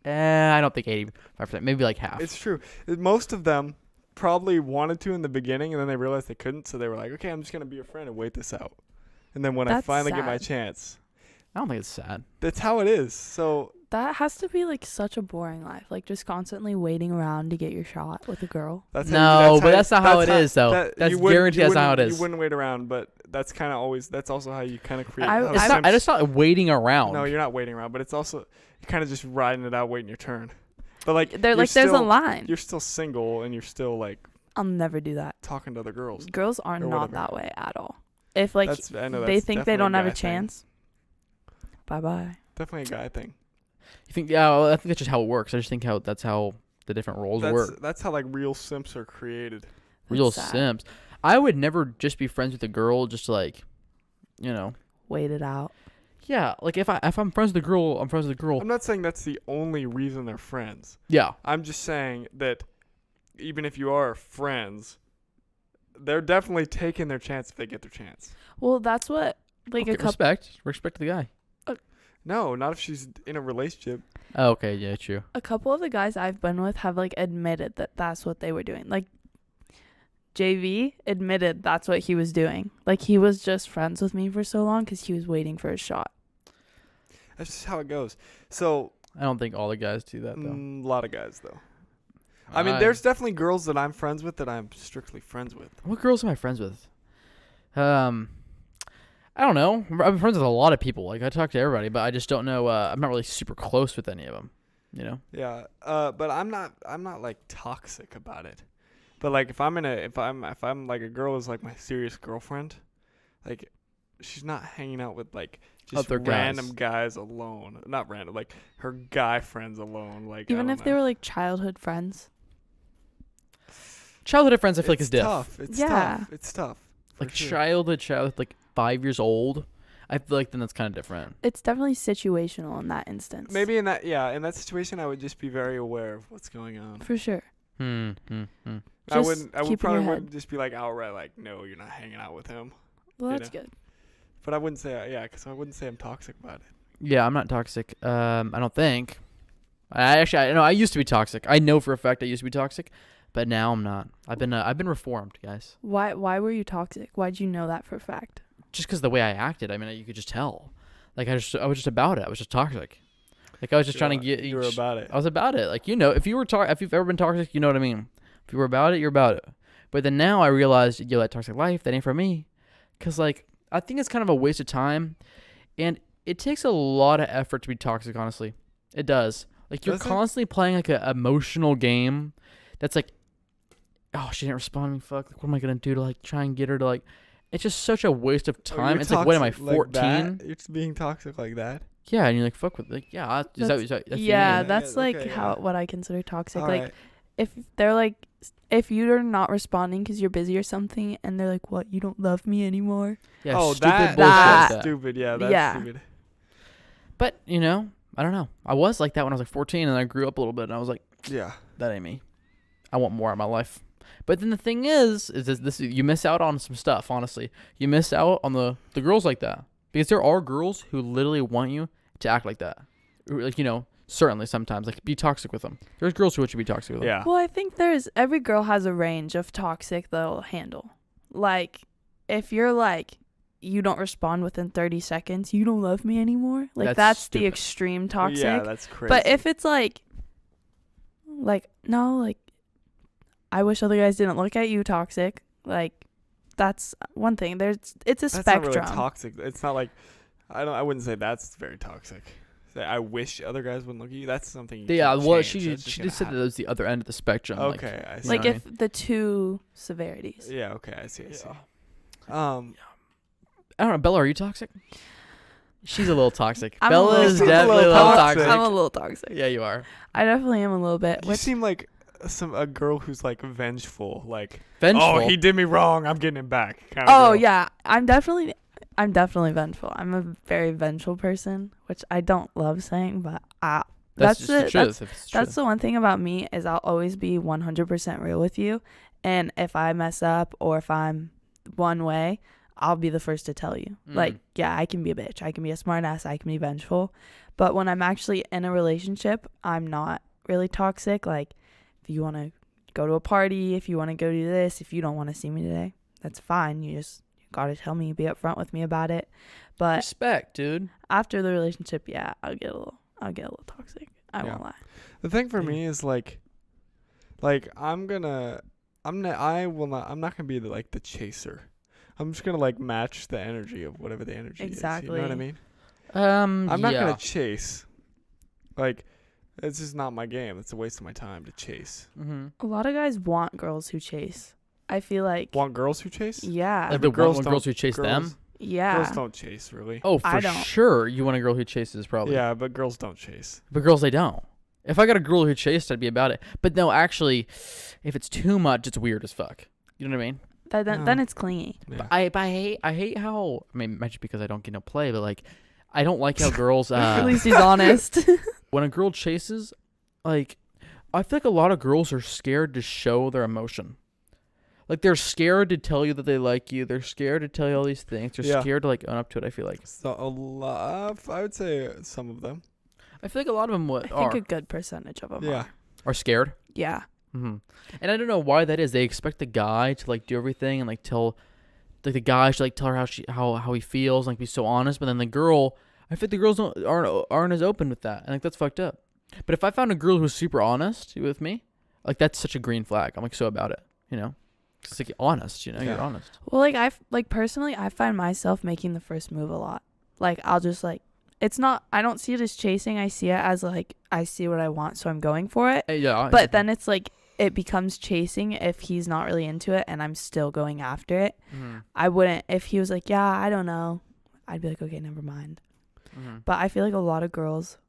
I don't think 85%. Maybe like half.
It's true. Most of them probably wanted to in the beginning, and then they realized they couldn't, so they were like, okay, I'm just gonna be a friend and wait this out. And then when I
That's
finally get my
sad.
chance,
I don't think it's sad.
that's how it is. So
That has to be like such a boring life, like just constantly waiting around to get your shot with a girl.
that's
No, but that's not how it is, though. That's
you wouldn't-
guaranteed
you
that's not how it
wouldn't-
is.
You wouldn't wait around, but that's kind of always. That's also how you kind of create.
I-
how
It's not, I just not waiting around.
No, you're not waiting around, but it's also you're kind of just riding it out, waiting your turn. But like
They're
you're
like, there's a
still-
line.
You're still single, and you're still like
I'll never do that.
talking to other girls.
Girls are
Or
not
whatever.
that way at all. If like
I know
they
that's
think they
definitely
don't have a
guy thing.
chance, bye bye.
Definitely a guy thing.
You think? Yeah, well, I think that's just how it works. I just think that's how the different roles work.
That's how like real simps are created.
Real
sad.
simps. I would never just be friends with a girl just to, like,
Wait it out.
yeah, like if I'm friends with a girl, I'm friends with a girl.
I'm not saying that's the only reason they're friends.
Yeah.
I'm just saying that even if you are friends, they're definitely taking their chance if they get their chance.
Well, that's what like
Okay,
a couple.
respect to the guy.
No, not if she's in a relationship.
Oh, okay, yeah, true.
A couple of the guys I've been with have like admitted that that's what they were doing. Like JV admitted that's what he was doing. Like he was just friends with me for so long because he was waiting for a shot.
That's just how it goes. So
I don't think all the guys do that though.
a lot of guys though. I mean, there's definitely girls that I'm friends with that I'm strictly friends with.
What girls am I friends with? I don't know. I'm friends with a lot of people. Like I talk to everybody, but I just don't know. I'm not really super close with any of them. You know.
Yeah. But I'm not like toxic about it. But like if I'm like a girl is like my serious girlfriend, like she's not hanging out with like just
Other
random guys alone. Not random, like her guy friends alone. Like
Even if they were like childhood friends.
Childhood friends, I feel like is
it's
diff.
tough. It's
Yeah.
tough. It's tough. for
Like
sure.
childhood, like 5 years old. I feel like then that's kind of different.
It's definitely situational in that instance.
Maybe in that situation, I would just be very aware of what's going on.
For sure.
Hmm.
I
Just
wouldn't. I
keep in
would probably
your
wouldn't just be like outright like, no, you're not hanging out with him.
Well,
You
that's
know.
good.
But I wouldn't say because I wouldn't say I'm toxic about it.
Yeah, I'm not toxic. I don't think. I know I used to be toxic. I know for a fact I used to be toxic, but now I'm not. I've been reformed, guys.
Why were you toxic? Why'd you know that for a fact?
Just because the way I acted. I mean, you could just tell. Like I was just about it. I was just toxic. Like I was just trying to get.
You were about it.
I was about it. Like if you've ever been toxic, you know what I mean. If you were about it, you're about it. But then now I realized, that toxic life, that ain't for me. Cause like I think it's kind of a waste of time, and it takes a lot of effort to be toxic. Honestly, it does. Like you're
Does it?
constantly playing like an emotional game. That's like, oh, she didn't respond to me. Fuck. Like, what am I gonna do to like try and get her to like? It's just such a waste of time.
You're
It's like, what am I,
toxic like
14?
that? You're just being toxic like that.
Yeah, and you're like, fuck with like, yeah. Is that what you
Yeah,
mean?
that's
Yeah,
like
okay,
how
yeah.
what I consider toxic.
All
Like
right.
if they're like, if you're not responding because you're busy or something, and they're like, "What? You don't love me anymore?"
Yeah,
oh,
stupid
that,
bullshit
that's
like that.
stupid. Yeah, that's
Yeah.
stupid.
But I don't know. I was like that when I was like 14, and I grew up a little bit, and I was like,
Yeah.
that ain't me. I want more out of my life. But then the thing is this you miss out on some stuff. Honestly, you miss out on the girls like that, because there are girls who literally want you to act like that. Like certainly sometimes like be toxic with them. There's girls who want you to be toxic with them.
Yeah.
Well, I think every girl has a range of toxic they'll handle. Like if you're like, you don't respond within 30 seconds, you don't love me anymore. Like that's the
stupid.
extreme toxic.
Yeah, that's crazy.
But if it's like no, like I wish other guys didn't look at you toxic. Like that's one thing. It's a
that's
spectrum.
not really toxic. It's not like I wouldn't say that's very toxic. Say, I wish other guys wouldn't look at you. That's something. You
Yeah,
can't
well,
change. That's
she
just
just said
gonna
that it was the other end of the spectrum.
happen.
Like,
Okay, I see.
Like
know what I
if the two severities.
Yeah. Okay, I see. I see.
I don't know, Bella, are you toxic? She's a little toxic.
I'm a
Bella
little-
is
she's a
definitely a
little
little
toxic.
toxic.
I'm a little toxic.
Yeah, you are.
I definitely am a little bit.
You
Which
seem like a girl who's like vengeful, like
Vengeful.
oh, he did me wrong, I'm getting him back. Kind of
Oh
girl.
yeah, I'm definitely vengeful. I'm a very vengeful person, which I don't love saying, but
That's
that's
just the
it.
truth. It's
That's the one thing about me is I'll always be 100% real with you, and if I mess up or if I'm one way, I'll be the first to tell you. Like, yeah, I can be a bitch, I can be a smart ass, I can be vengeful, but when I'm actually in a relationship, I'm not really toxic. Like, if you want to go to a party, if you want to go do this, if you don't want to see me today, that's fine. You gotta tell me, be upfront with me about it. But
respect, dude.
after the relationship, yeah, I'll get a little toxic. I won't lie.
The thing for me is like I'm not gonna be the chaser. I'm just gonna like match the energy of whatever the energy is. You know what I mean? I'm not gonna chase. Like, it's just not my game. It's a waste of my time to chase.
Mm-hmm.
A lot of guys want girls who chase. I feel like
Want girls who chase?
yeah,
Like the
girls
girls who chase them.
yeah.
Girls don't chase, really.
Oh,
I
for
don't.
sure. You want a girl who chases, probably.
Yeah, but girls don't chase.
But girls, they don't. If I got a girl who chased, I'd be about it. But no, actually, if it's too much, it's weird as fuck. You know what I mean?
Then it's clingy.
Yeah.
But I hate how, I mean, it might just because I don't get no play, but like, I don't like how girls,
At least he's honest.
when a girl chases, like, I feel like a lot of girls are scared to show their emotion. Like, they're scared to tell you that they like you. They're scared to tell you all these things. They're scared to, like, own up to it, I feel like.
So a lot. I would say some of them.
I feel like a lot of them
I think a good percentage of them
are scared.
Yeah.
Mm-hmm. And I don't know why that is. They expect the guy to, like, do everything and, like, tell, like, the guy should, like, tell her how he feels, like, be so honest. But then the girl, I feel like the girls aren't as open with that. And, like, that's fucked up. But if I found a girl who was super honest with me, like, that's such a green flag. I'm, like, so about it, you know? It's like honest, you know, you're honest.
Well, like, personally, I find myself making the first move a lot. Like, I'll just, like, it's not, I don't see it as chasing. I see it as, like, I see what I want, so I'm going for it.
Yeah.
But then it's, like, it becomes chasing if he's not really into it and I'm still going after it.
Mm-hmm.
I wouldn't, if he was like, yeah, I don't know, I'd be like, okay, never mind.
Mm-hmm.
But I feel like a lot of girls,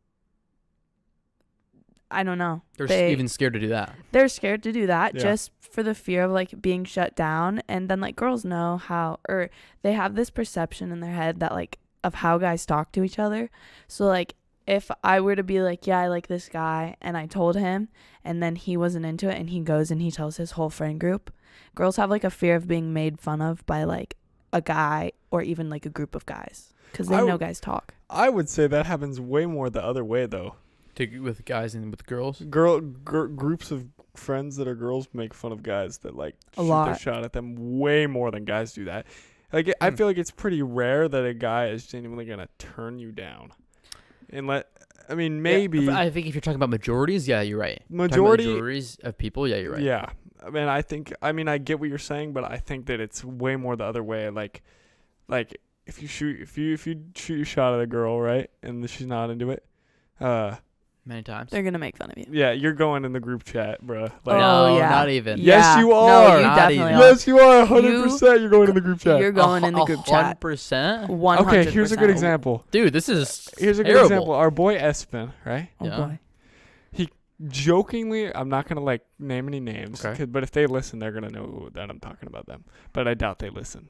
I don't know.
They're even scared to do that.
They're scared to do that just for the fear of, like, being shut down. And then, like, girls know how, or they have this perception in their head that, like, of how guys talk to each other. So, like, if I were to be like, yeah, I like this guy, and I told him, and then he wasn't into it, and he goes and he tells his whole friend group, girls have, like, a fear of being made fun of by, like, a guy or even, like, a group of guys. Because they know guys talk.
I would say that happens way more the other way, though.
With guys and with girls?
Groups of friends that are girls make fun of guys that, like, shoot their shot at them way more than guys do that. Like, I feel like it's pretty rare that a guy is genuinely going to turn you down. I mean, maybe.
Yeah, I think if you're talking about majorities, yeah, you're right. Majorities of people, yeah, you're right.
Yeah. I mean, I get what you're saying, but I think that it's way more the other way. Like if you shoot your shot at a girl, right, and she's not into it,
many times.
They're going to make fun of you.
Yeah, you're going in the group chat, bro. Like,
no, not even.
Yes, you are.
No, you definitely are.
Yes, you are. 100%. You're going in the group chat.
You're going in the group chat.
100%?
100%.
Okay, here's a good example.
Dude, this is
Here's a
terrible.
good example. Our boy Espen, right?
Oh, boy.
He jokingly, I'm not going to, like, name any names, but if they listen, they're going to know that I'm talking about them. But I doubt they listen.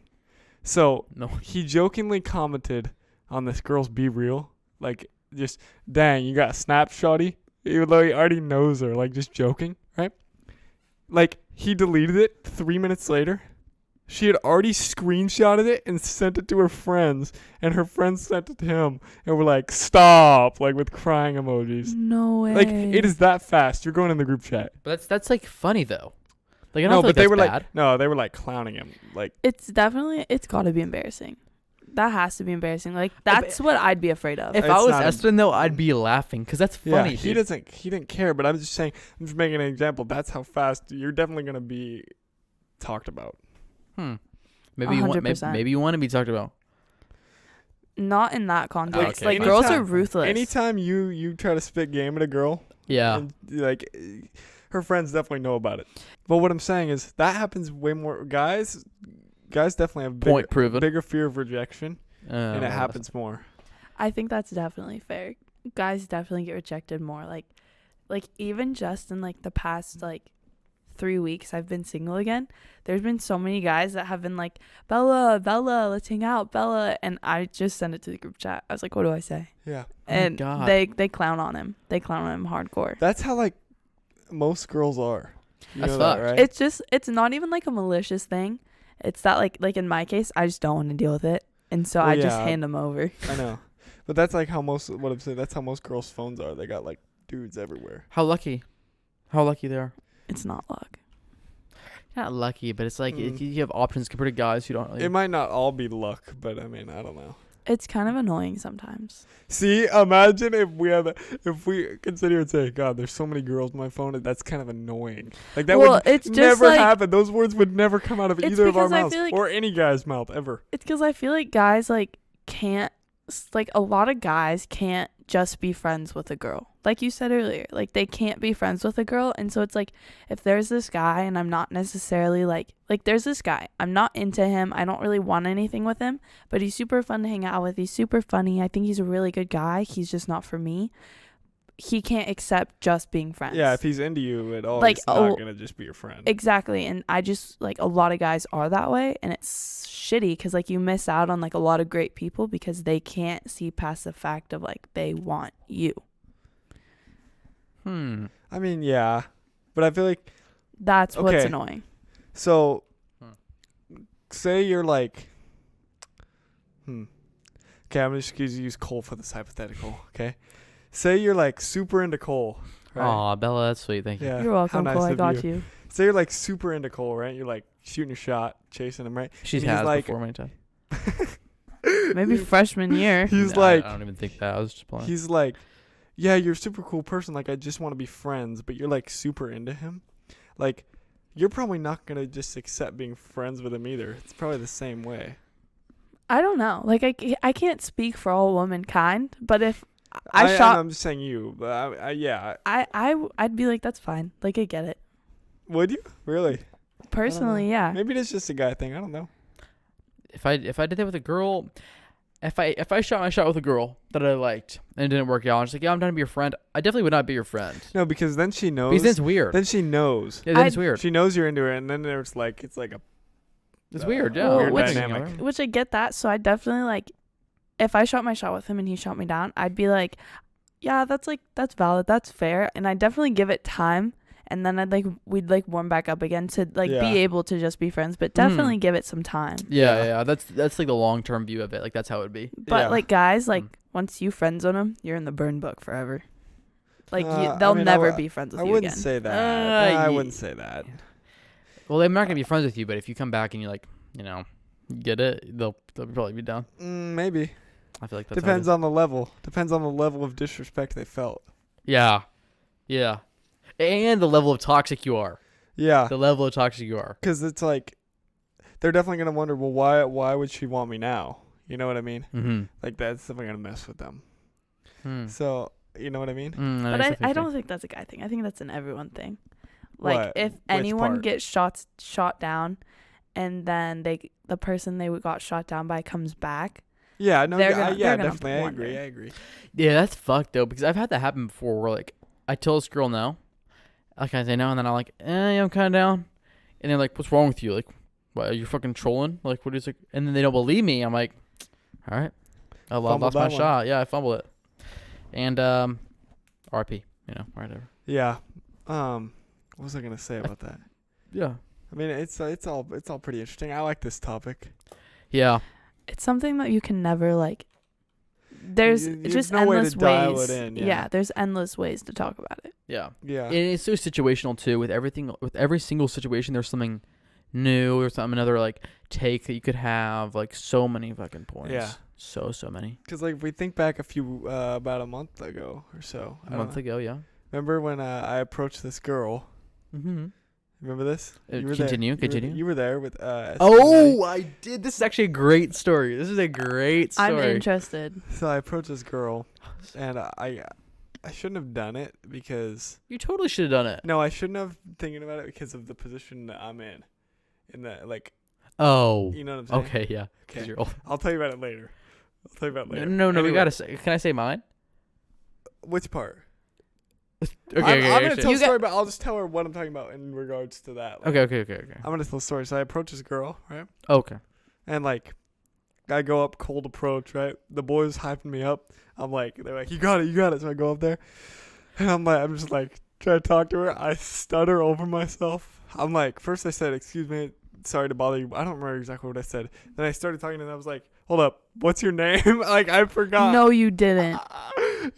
So, he jokingly commented on this girl's Be Real, like, just, dang, you got a snap, shawty? Even though he already knows her, like, just joking, right? Like, he deleted it 3 minutes later. She had already screenshotted it and sent it to her friends, and her friends sent it to him, and were like, stop, like, with crying emojis.
No way.
Like, it is that fast. You're going in the group chat.
But that's like funny though. Like, I don't
No,
feel
but
like
they
that's
were
bad.
like, they were like clowning him. Like,
it's got to be embarrassing. That has to be embarrassing. Like, that's what I'd be afraid of.
If I was Espen though, I'd be laughing because that's funny.
Yeah, he didn't care. But I'm just saying, I'm just making an example. That's how fast you're definitely gonna be talked about.
Maybe you want to be talked about.
Not in that context.
Okay,
like, girls are ruthless.
Anytime you try to spit game at a girl, and, like, her friends definitely know about it. But what I'm saying is that happens way more. Guys definitely have bigger fear of rejection, and it happens more.
I think that's definitely fair. Guys definitely get rejected more. Like, like even just in like the past like 3 weeks I've been single again, there's been so many guys that have been like, Bella, let's hang out, Bella, and I just sent it to the group chat. I was like, what do I say?
Yeah.
And
God.
they clown on him. They clown on him hardcore.
That's how like most girls are. You
That's
know that,
fucked.
right?
It's not even like a malicious thing. It's that like in my case, I just don't want to deal with it, and so
Well,
I just
yeah.
hand them over.
I know. But that's like how most, what I'm saying, that's how most girls' phones are. They got like dudes everywhere.
How lucky they are.
It's not luck.
Not lucky, but it's like
Mm.
you have options compared to guys who don't really.
It might not all be luck, but I mean, I don't know.
It's kind of annoying sometimes.
See, imagine if we consider and say, God, there's so many girls on my phone, that's kind of annoying. Like that
Well,
would
it's just
never
like,
happen. Those words would never come out of
It's
either of our
because I
mouths
feel like-
or any guy's mouth ever.
It's because I feel like guys like can't, like a lot of guys can't just be friends with a girl. Like you said earlier, like they can't be friends with a girl. And so it's like, if there's this guy and I'm not necessarily like there's this guy, I'm not into him. I don't really want anything with him, but he's super fun to hang out with. He's super funny. I think he's a really good guy. He's just not for me. He can't accept just being friends.
Yeah, if he's into you at all,
Like,
he's not going to just be your friend.
Exactly. And I just like a lot of guys are that way, and it's shitty because like you miss out on like a lot of great people because they can't see past the fact of like they want you.
I mean, yeah. But I feel like,
That's what's
Okay.
annoying.
so, say you're like, okay, I'm just going to use Cole for this hypothetical, okay? Say you're like super into Cole, right?
Aw, Bella, that's sweet. Thank you.
Yeah.
You're
how
welcome,
nice
Cole. I
of
got you.
Say you're like super into Cole, right? You're like shooting a shot, chasing him, right?
She's
And he's
has
like-
before many times.
Maybe freshman year.
He's
No,
like,
I don't even think that. I was just playing.
he's like, yeah, you're a super cool person. Like, I just want to be friends, but you're like super into him. Like, you're probably not going to just accept being friends with him either. It's probably the same way.
I don't know. Like I can't speak for all womankind, but if I shot,
I'm just saying you, but yeah.
I'd be like, that's fine. Like I get it.
Would you? Really?
Personally, yeah.
Maybe it's just a guy thing. I don't know.
If I did that with a girl, if I shot my shot with a girl that I liked and it didn't work out, I'm just like, yeah, I'm trying to be your friend. I definitely would not be your friend.
No, because then she knows.
Because then it's weird.
Then she knows.
Yeah, then it's weird.
She knows you're into it, and then it's like a
It's weird, yeah.
Well,
weird
which-
dynamic.
Which I get that. So I definitely like, if I shot my shot with him and he shot me down, I'd be like, yeah, that's valid. That's fair. And I definitely give it time. And then we'd warm back up again to
Yeah.
be able to just be friends, but definitely give it some time.
Yeah. That's like the long term view of it. Like that's how it would be.
But
Yeah.
like guys, like once you friend zone them, you're in the burn book forever. Like
I
they'll
mean,
never be friends with
I
you
wouldn't
again.
say that. I wouldn't say that.
Well, they're not gonna be friends with you, but if you come back and you're like, get it, they'll probably be down.
Maybe.
I feel like that's
Depends on the level. Depends on the level of disrespect they felt.
Yeah, and the level of toxic you are.
Yeah.
The level of toxic you are.
Because it's like, they're definitely going to wonder, well, why would she want me now? You know what I mean?
Mm-hmm.
Like, that's definitely going to mess with them.
Hmm.
So, you know what I mean?
But I don't think that's a guy thing. I think that's an everyone thing. Like
What?
if
Which
anyone
part?
gets shot down, and then the person they got shot down by comes back.
Yeah, no,
They're
yeah,
gonna-
yeah,
they're gonna
definitely. I
wonder.
agree.
Yeah, that's fucked though, because I've had that happen before. Where like I tell this girl no, I kind of say no, and then I'm like, yeah, I'm kind of down, and they're like, what's wrong with you? Like, what, are you fucking trolling? Like, what is it? And then they don't believe me. I'm like, all right, I
Fumbled
lost my
that one.
shot. Yeah, I fumbled it, and RP, whatever.
Yeah. What was I gonna say about that?
Yeah,
I mean, it's all pretty interesting. I like this topic.
yeah.
It's something that you can never like. There's
There's
just
no way to
endless
dial
ways.
it in, yeah.
There's endless ways to talk about it.
Yeah.
Yeah.
And it's so situational too. With everything, with every single situation, there's something new or something, another like take that you could have. Like so many fucking points.
Yeah.
So many.
Because like if we think back about a month ago or so.
A month ago, yeah.
Remember when I approached this girl?
Mm-hmm.
Remember this? You were
Continue.
there. You were there with.
Oh, I did. This is actually a great story. This is a great story.
I'm interested.
So I approached this girl, and I shouldn't have done it because
You totally should have done it.
no, I shouldn't have thinking about it because of the position that I'm in the like.
Oh.
You know what I'm saying?
Okay. Yeah. 'Cause
Okay.
you're old.
I'll tell you about it later.
No. We
Anyway,
gotta say. Can I say mine?
Which part?
Okay,
I'm gonna
okay.
tell a story, but I'll just tell her what I'm talking about in regards to that. Like,
Okay.
I'm gonna tell a story. So I approach this girl, right?
Okay.
And like, I go up, cold approach, right? The boys hyping me up. I'm like, they're like, you got it. So I go up there, and I'm just like, trying to talk to her. I stutter over myself. I'm like, first I said, excuse me, sorry to bother you. I don't remember exactly what I said. Then I started talking, and I was like, hold up, what's your name? Like, I forgot.
No, you didn't.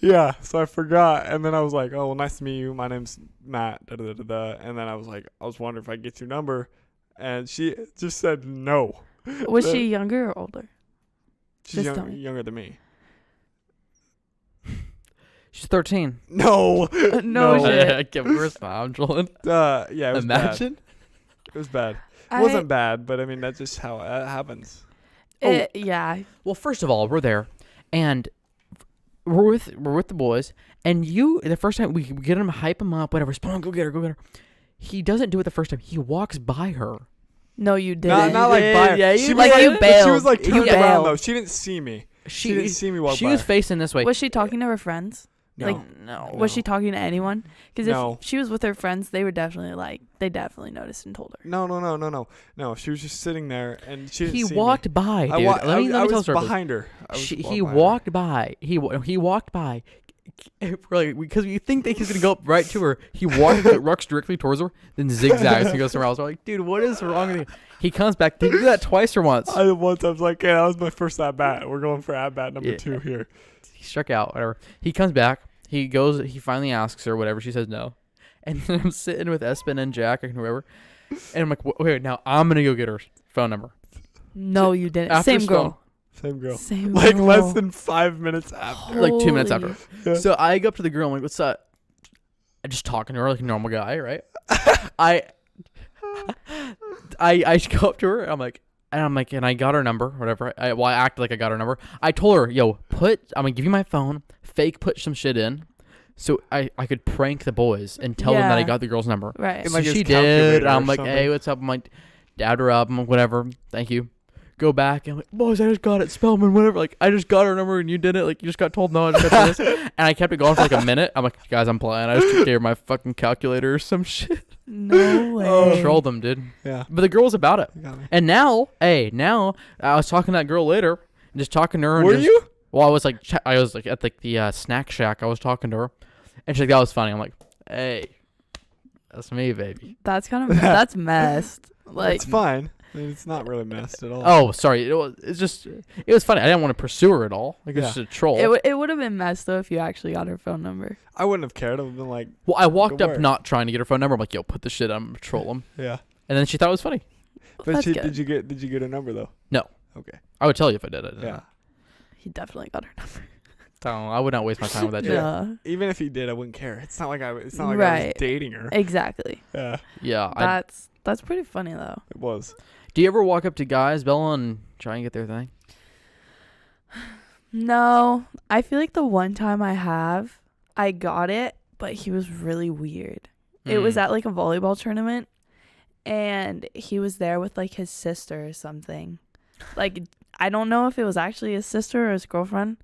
Yeah, so I forgot, and then I was like, "Oh, well, nice to meet you. My name's Matt." Da, da, da, da. And then I was like, "I was wondering if I could get your number," and she just said no.
Was she younger or older?
She's
Just tell me.
younger than me.
She's 13.
No,
No shit.
I can't where's I'm trolling.
Yeah, it was
Imagine.
bad. It was bad. It wasn't bad, but I mean that's just how it happens.
Yeah.
Well, first of all, we're there, and we're with the boys, and the first time we get him, hype him up, whatever. Spawn, go get her. He doesn't do it the first time. He walks by her.
No, you didn't.
Not like by.
Yeah,
she
you
was
like you bailed.
She was like
You
turned around
bailed.
though. She didn't see me. She didn't see me walk
She
by.
was facing this way.
Was she talking to her friends?
No.
like,
No.
Was she talking to anyone? Because
No.
if she was with her friends, they were definitely they definitely noticed and told her.
No. She was just sitting there, and she didn't
He
see
walked
me.
by, dude.
I
let me tell
was
the story.
behind her.
He walked by. He walked by. Because we think that he's gonna go up right to her. He walks directly towards her, then zigzags and goes somewhere else. We're like, dude, what is wrong with you? He comes back. Did you do that twice or once?
I was like, yeah, that was my first at bat. We're going for at bat number 2 here.
He struck out. Whatever. He comes back. He goes. He finally asks her whatever. She says no. And then I'm sitting with Espen and Jack and whoever, and I'm like, wait, now I'm gonna go get her phone number.
No, you didn't.
After
Same girl.
Same girl.
Same
Like
girl.
less than 5 minutes after.
Like 2 minutes
Holy-
after.
Yeah.
So I go up to the girl. I'm like, what's up? I'm just talking to her like a normal guy, right? I go up to her. I'm like, and I got her number, whatever. I acted like I got her number. I told her, yo, I'm gonna give you my phone. Fake put some shit in, so I could prank the boys and tell them that I
Yeah.
got the girl's number.
Right.
In
So
like his
she
calculator
did.
or
I'm like,
something.
hey, what's up? I'm like, dabbed her up. I'm like, whatever. Thank you. Go back. And I'm like, boys, I just got it. Spellman, whatever. Like, I just got her number and you did it. Like, you just got told no. I just got this. And I kept it going for like a minute. I'm like, guys, I'm playing. I just gave her my fucking calculator or some shit.
No way.
Trolled them, dude.
Yeah.
But the girl was about it.
You got me.
And now I was talking to that girl later, just talking to her. And
Were
just,
you?
Well, I was like at the snack shack. I was talking to her, and she's like, that was funny. I'm like, hey, that's me, baby.
That's kind of that's messed. Like
It's fine. I mean, it's not really messed at all.
Oh, sorry. It was funny. I didn't want to pursue her at all. Like, it's
Yeah.
just a troll.
it would have been messed though if you actually got her phone number.
I wouldn't have cared. I would have been like,
Well, I walked
Good
up
work.
not trying to get her phone number. I'm like, yo, put this shit on. I'm gonna troll him.
yeah.
And then she thought it was funny.
But
That's good.
did you get her number though?
No.
Okay.
I would tell you if I did it.
Yeah.
He definitely got her number.
I would not waste my time with that shit.
Yeah.
Even if he did, I wouldn't care. It's not like I was
Right.
dating her.
Exactly.
Yeah.
Yeah.
That's pretty funny though.
It was.
Do you ever walk up to guys, Bella, and try and get their thing?
No, I feel like the one time I got it, but he was really weird. It was at like a volleyball tournament, and he was there with like his sister or something. Like, I don't know if it was actually his sister or his girlfriend,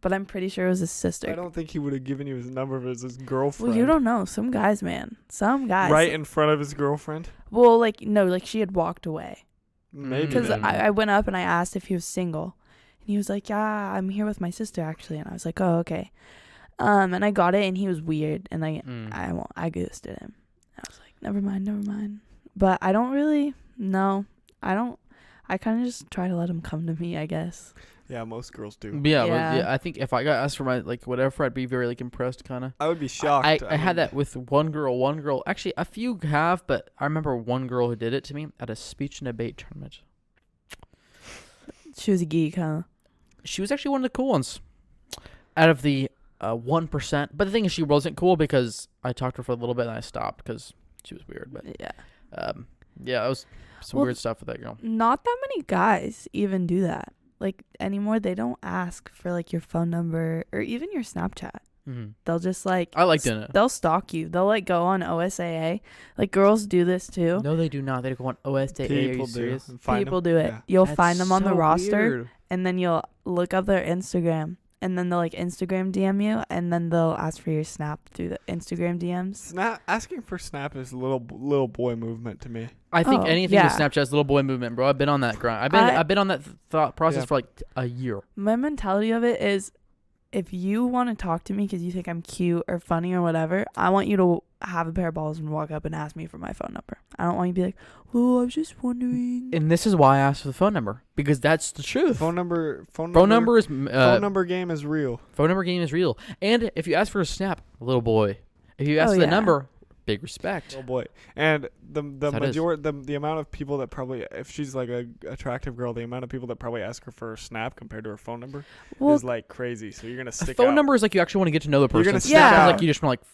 but I'm pretty sure it was his sister.
I don't think he would have given you his number if it was his girlfriend.
Well, you don't know. Some guys, man. Some guys.
Right in front of his girlfriend?
Well, like, no, like she had walked away.
Maybe.
Because
then.
I went up and I asked if he was single. And he was like, yeah, I'm here with my sister, actually. And I was like, oh, okay. And I got it, and he was weird. And I ghosted him. I was like, never mind. But I don't really, no. I kind of just try to let him come to me, I guess.
Yeah, most girls do.
Yeah,
Yeah.
I think if I got asked for my like whatever, I'd be very like impressed, kind of.
I would be shocked.
I had that with one girl. Actually, a few have, but I remember one girl who did it to me at a speech and debate tournament.
She was a geek, huh?
She was actually one of the cool ones out of the 1%. But the thing is, she wasn't cool because I talked to her for a little bit and I stopped because she was weird. But
Yeah.
yeah, it was some
Well,
weird stuff with that girl.
Not that many guys even do that. Like, anymore, they don't ask for, like, your phone number or even your Snapchat.
Mm-hmm.
They'll just, like...
I like doing it.
They'll stalk you. They'll, like, go on OSAA. Like, girls do this, too.
No, they do not. They go on OSTA. Are you
People do.
serious?
And find
People
them.
do it.
Yeah.
You'll
That's
find them on the
so
roster,
weird.
and then you'll look up their Instagram, and then they'll like Instagram DM you, and then they'll ask for your Snap through the Instagram DMs.
Asking for Snap is little boy movement to me.
I think
Oh,
anything
yeah.
with Snapchat is little boy movement, bro. I've been on that grind. I've been on that thought process
Yeah.
for like a year.
My mentality of it is, if you want to talk to me because you think I'm cute or funny or whatever, I want you to have a pair of balls and walk up and ask me for my phone number. I don't want you to be like, oh, I was just wondering.
And this is why I asked for the phone number, because that's the truth.
Phone number
Phone number is
phone number game is real.
phone number game is real. And if you ask for a Snap, little boy. If you ask
Oh,
for the
yeah.
number, big respect.
Oh boy. And the
That is.
the amount of people that probably, if she's like a attractive girl, the amount of people that probably ask her for a Snap compared to her phone number
Well,
is like crazy. So you're gonna
A
stick
phone
out.
number is like you actually want to get to know the
You're
person.
gonna
stick out.
Like you just want to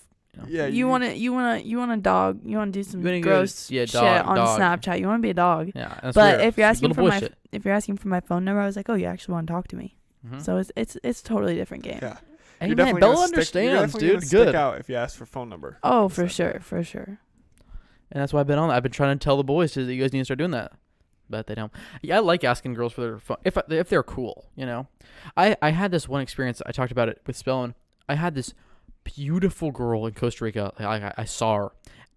Yeah,
you want to dog. You want to do some
You wanna go
gross
to- yeah,
shit
dog-
on
dog.
Snapchat. You want to be a dog.
yeah. That's
But
weird.
if you're asking
Little
for
boy
my
shit.
if you're asking for my phone number, I was like, oh, you actually want to talk to me.
Mhm.
So it's totally different game.
Yeah.
Hey,
You're
man,
definitely
Bella
gonna stick- you're
understands,
definitely gonna
dude.
Stick
Good.
out if you ask for phone number.
Oh,
It's
for
that
sure,
bad.
for sure.
And that's why I've been on that. I've been trying to tell the boys that you guys need to start doing that. But they don't. Yeah, I like asking girls for their phone if they're cool, you know. I had this one experience. I talked about it with Spellin. I had this beautiful girl in Costa Rica. I saw her,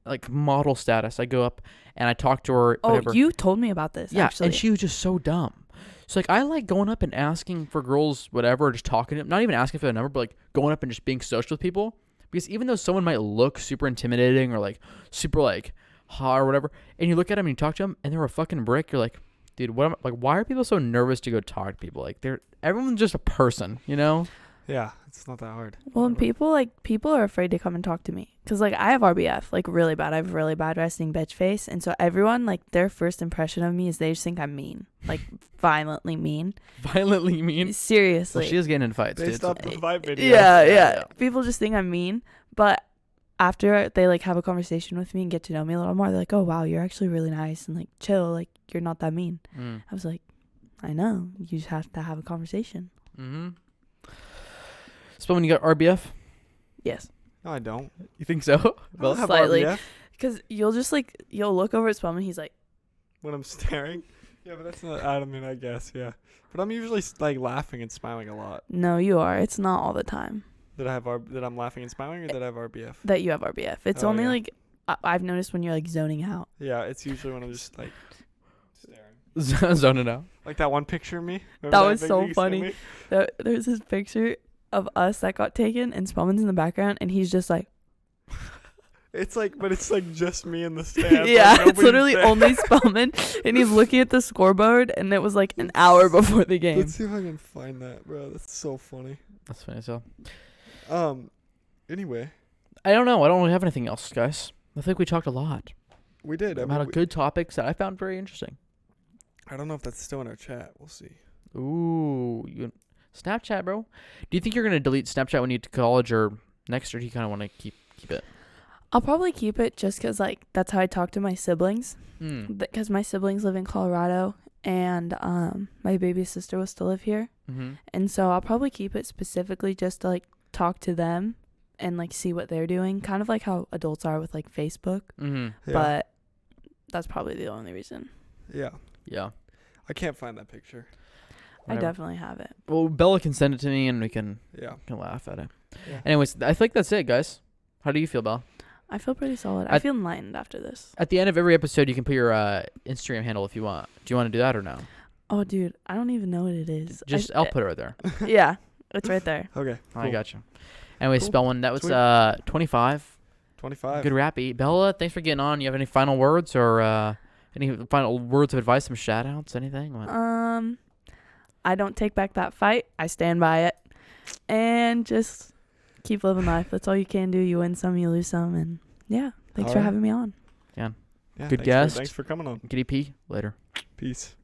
like model status. I go up and I talk to her.
Oh,
Whatever.
you told me about this.
Yeah,
actually.
and she was just so dumb. So like I like going up and asking for girls, whatever, or just talking to them, not even asking for their number, but like going up and just being social with people. Because even though someone might look super intimidating or like super like hot or whatever, and you look at them and you talk to them and they're a fucking brick, you're like, dude, what am I, like? Why are people so nervous to go talk to people? Like everyone's just a person, you know?
Yeah, it's not that hard.
Well, and people are afraid to come and talk to me because like I have RBF, like really bad. I have really bad resting bitch face, and so everyone like their first impression of me is they just think I'm mean, like violently mean.
Violently mean.
Seriously.
So she is getting in fights,
Based
dude.
off the vibe video.
Yeah,
Yeah,
yeah.
yeah.
People just think I'm mean, but after they like have a conversation with me and get to know me a little more, they're like, "Oh wow, you're actually really nice and like chill. Like you're not that mean."
Mm.
I was like, "I know. You just have to have a conversation."
Mm-hmm. So when you got RBF,
Yes,
No, I don't.
you think so?
I don't
Well,
have
slightly.
RBF
because you'll look over at Spellman. He's like,
when I'm staring. Yeah, but that's not adamant, I guess. Yeah, but I'm usually like laughing and smiling a lot.
"No, you are. It's not all the time
That I'm laughing and smiling, or that I have RBF.
that you have RBF. It's
Oh,
only
yeah.
like I've noticed when you're like zoning out."
Yeah, it's usually when I'm just like staring.
zoning out.
Like that one picture of me.
That was
picture
so
you sent
funny.
me?
There's this picture of us that got taken, and Spellman's in the background, and he's just like,
It's like, but it's like just me in the stand.
yeah,
like,
it's
nobody's
literally
there.
only Spellman, and he's looking at the scoreboard, and it was like an hour before the game.
Let's see if I can find that, bro. That's so funny.
That's funny. So
Anyway,
I don't know. I don't really have anything else, guys. I think we talked a lot
we did. I,
about
mean,
good topics that I found very interesting.
I don't know if that's still in our chat. We'll see.
Ooh, Snapchat, bro. Do you think you're gonna delete Snapchat when you get to college or next, or do you kind of want to keep it?
I'll probably keep it just because like that's how I talk to my siblings,
Mm.
because my siblings live in Colorado, and my baby sister will still live here,
Mm-hmm.
and so I'll probably keep it specifically just to like talk to them and like see what they're doing, kind of like how adults are with like Facebook.
Mm-hmm.
Yeah.
But that's probably the only reason.
Yeah,
Yeah.
I can't find that picture.
I
Whatever.
definitely have it.
Well, Bella can send it to me and we can
Yeah.
laugh at it.
Yeah.
Anyways, I think that's it, guys. How do you feel, Bella?
I feel pretty solid. I feel enlightened after this.
At the end of every episode, you can put your Instagram handle if you want. Do you want to do that or no?
Oh, dude, I don't even know what it is.
I'll put it right there.
Yeah, it's right there.
Okay.
I
cool.
got you. Anyways,
Cool.
Spellman, that was
Sweet.
25.
25.
Good rappy. Bella, thanks for getting on. You have any final words or any final words of advice, some shout outs, anything? What?
I don't take back that fight. I stand by it. And just keep living life. That's all you can do. You win some, you lose some. And yeah, thanks for
Alright.
having me on.
Yeah,
Good
thanks
guest.
Thanks for coming on.
Giddy P. Later.
Peace.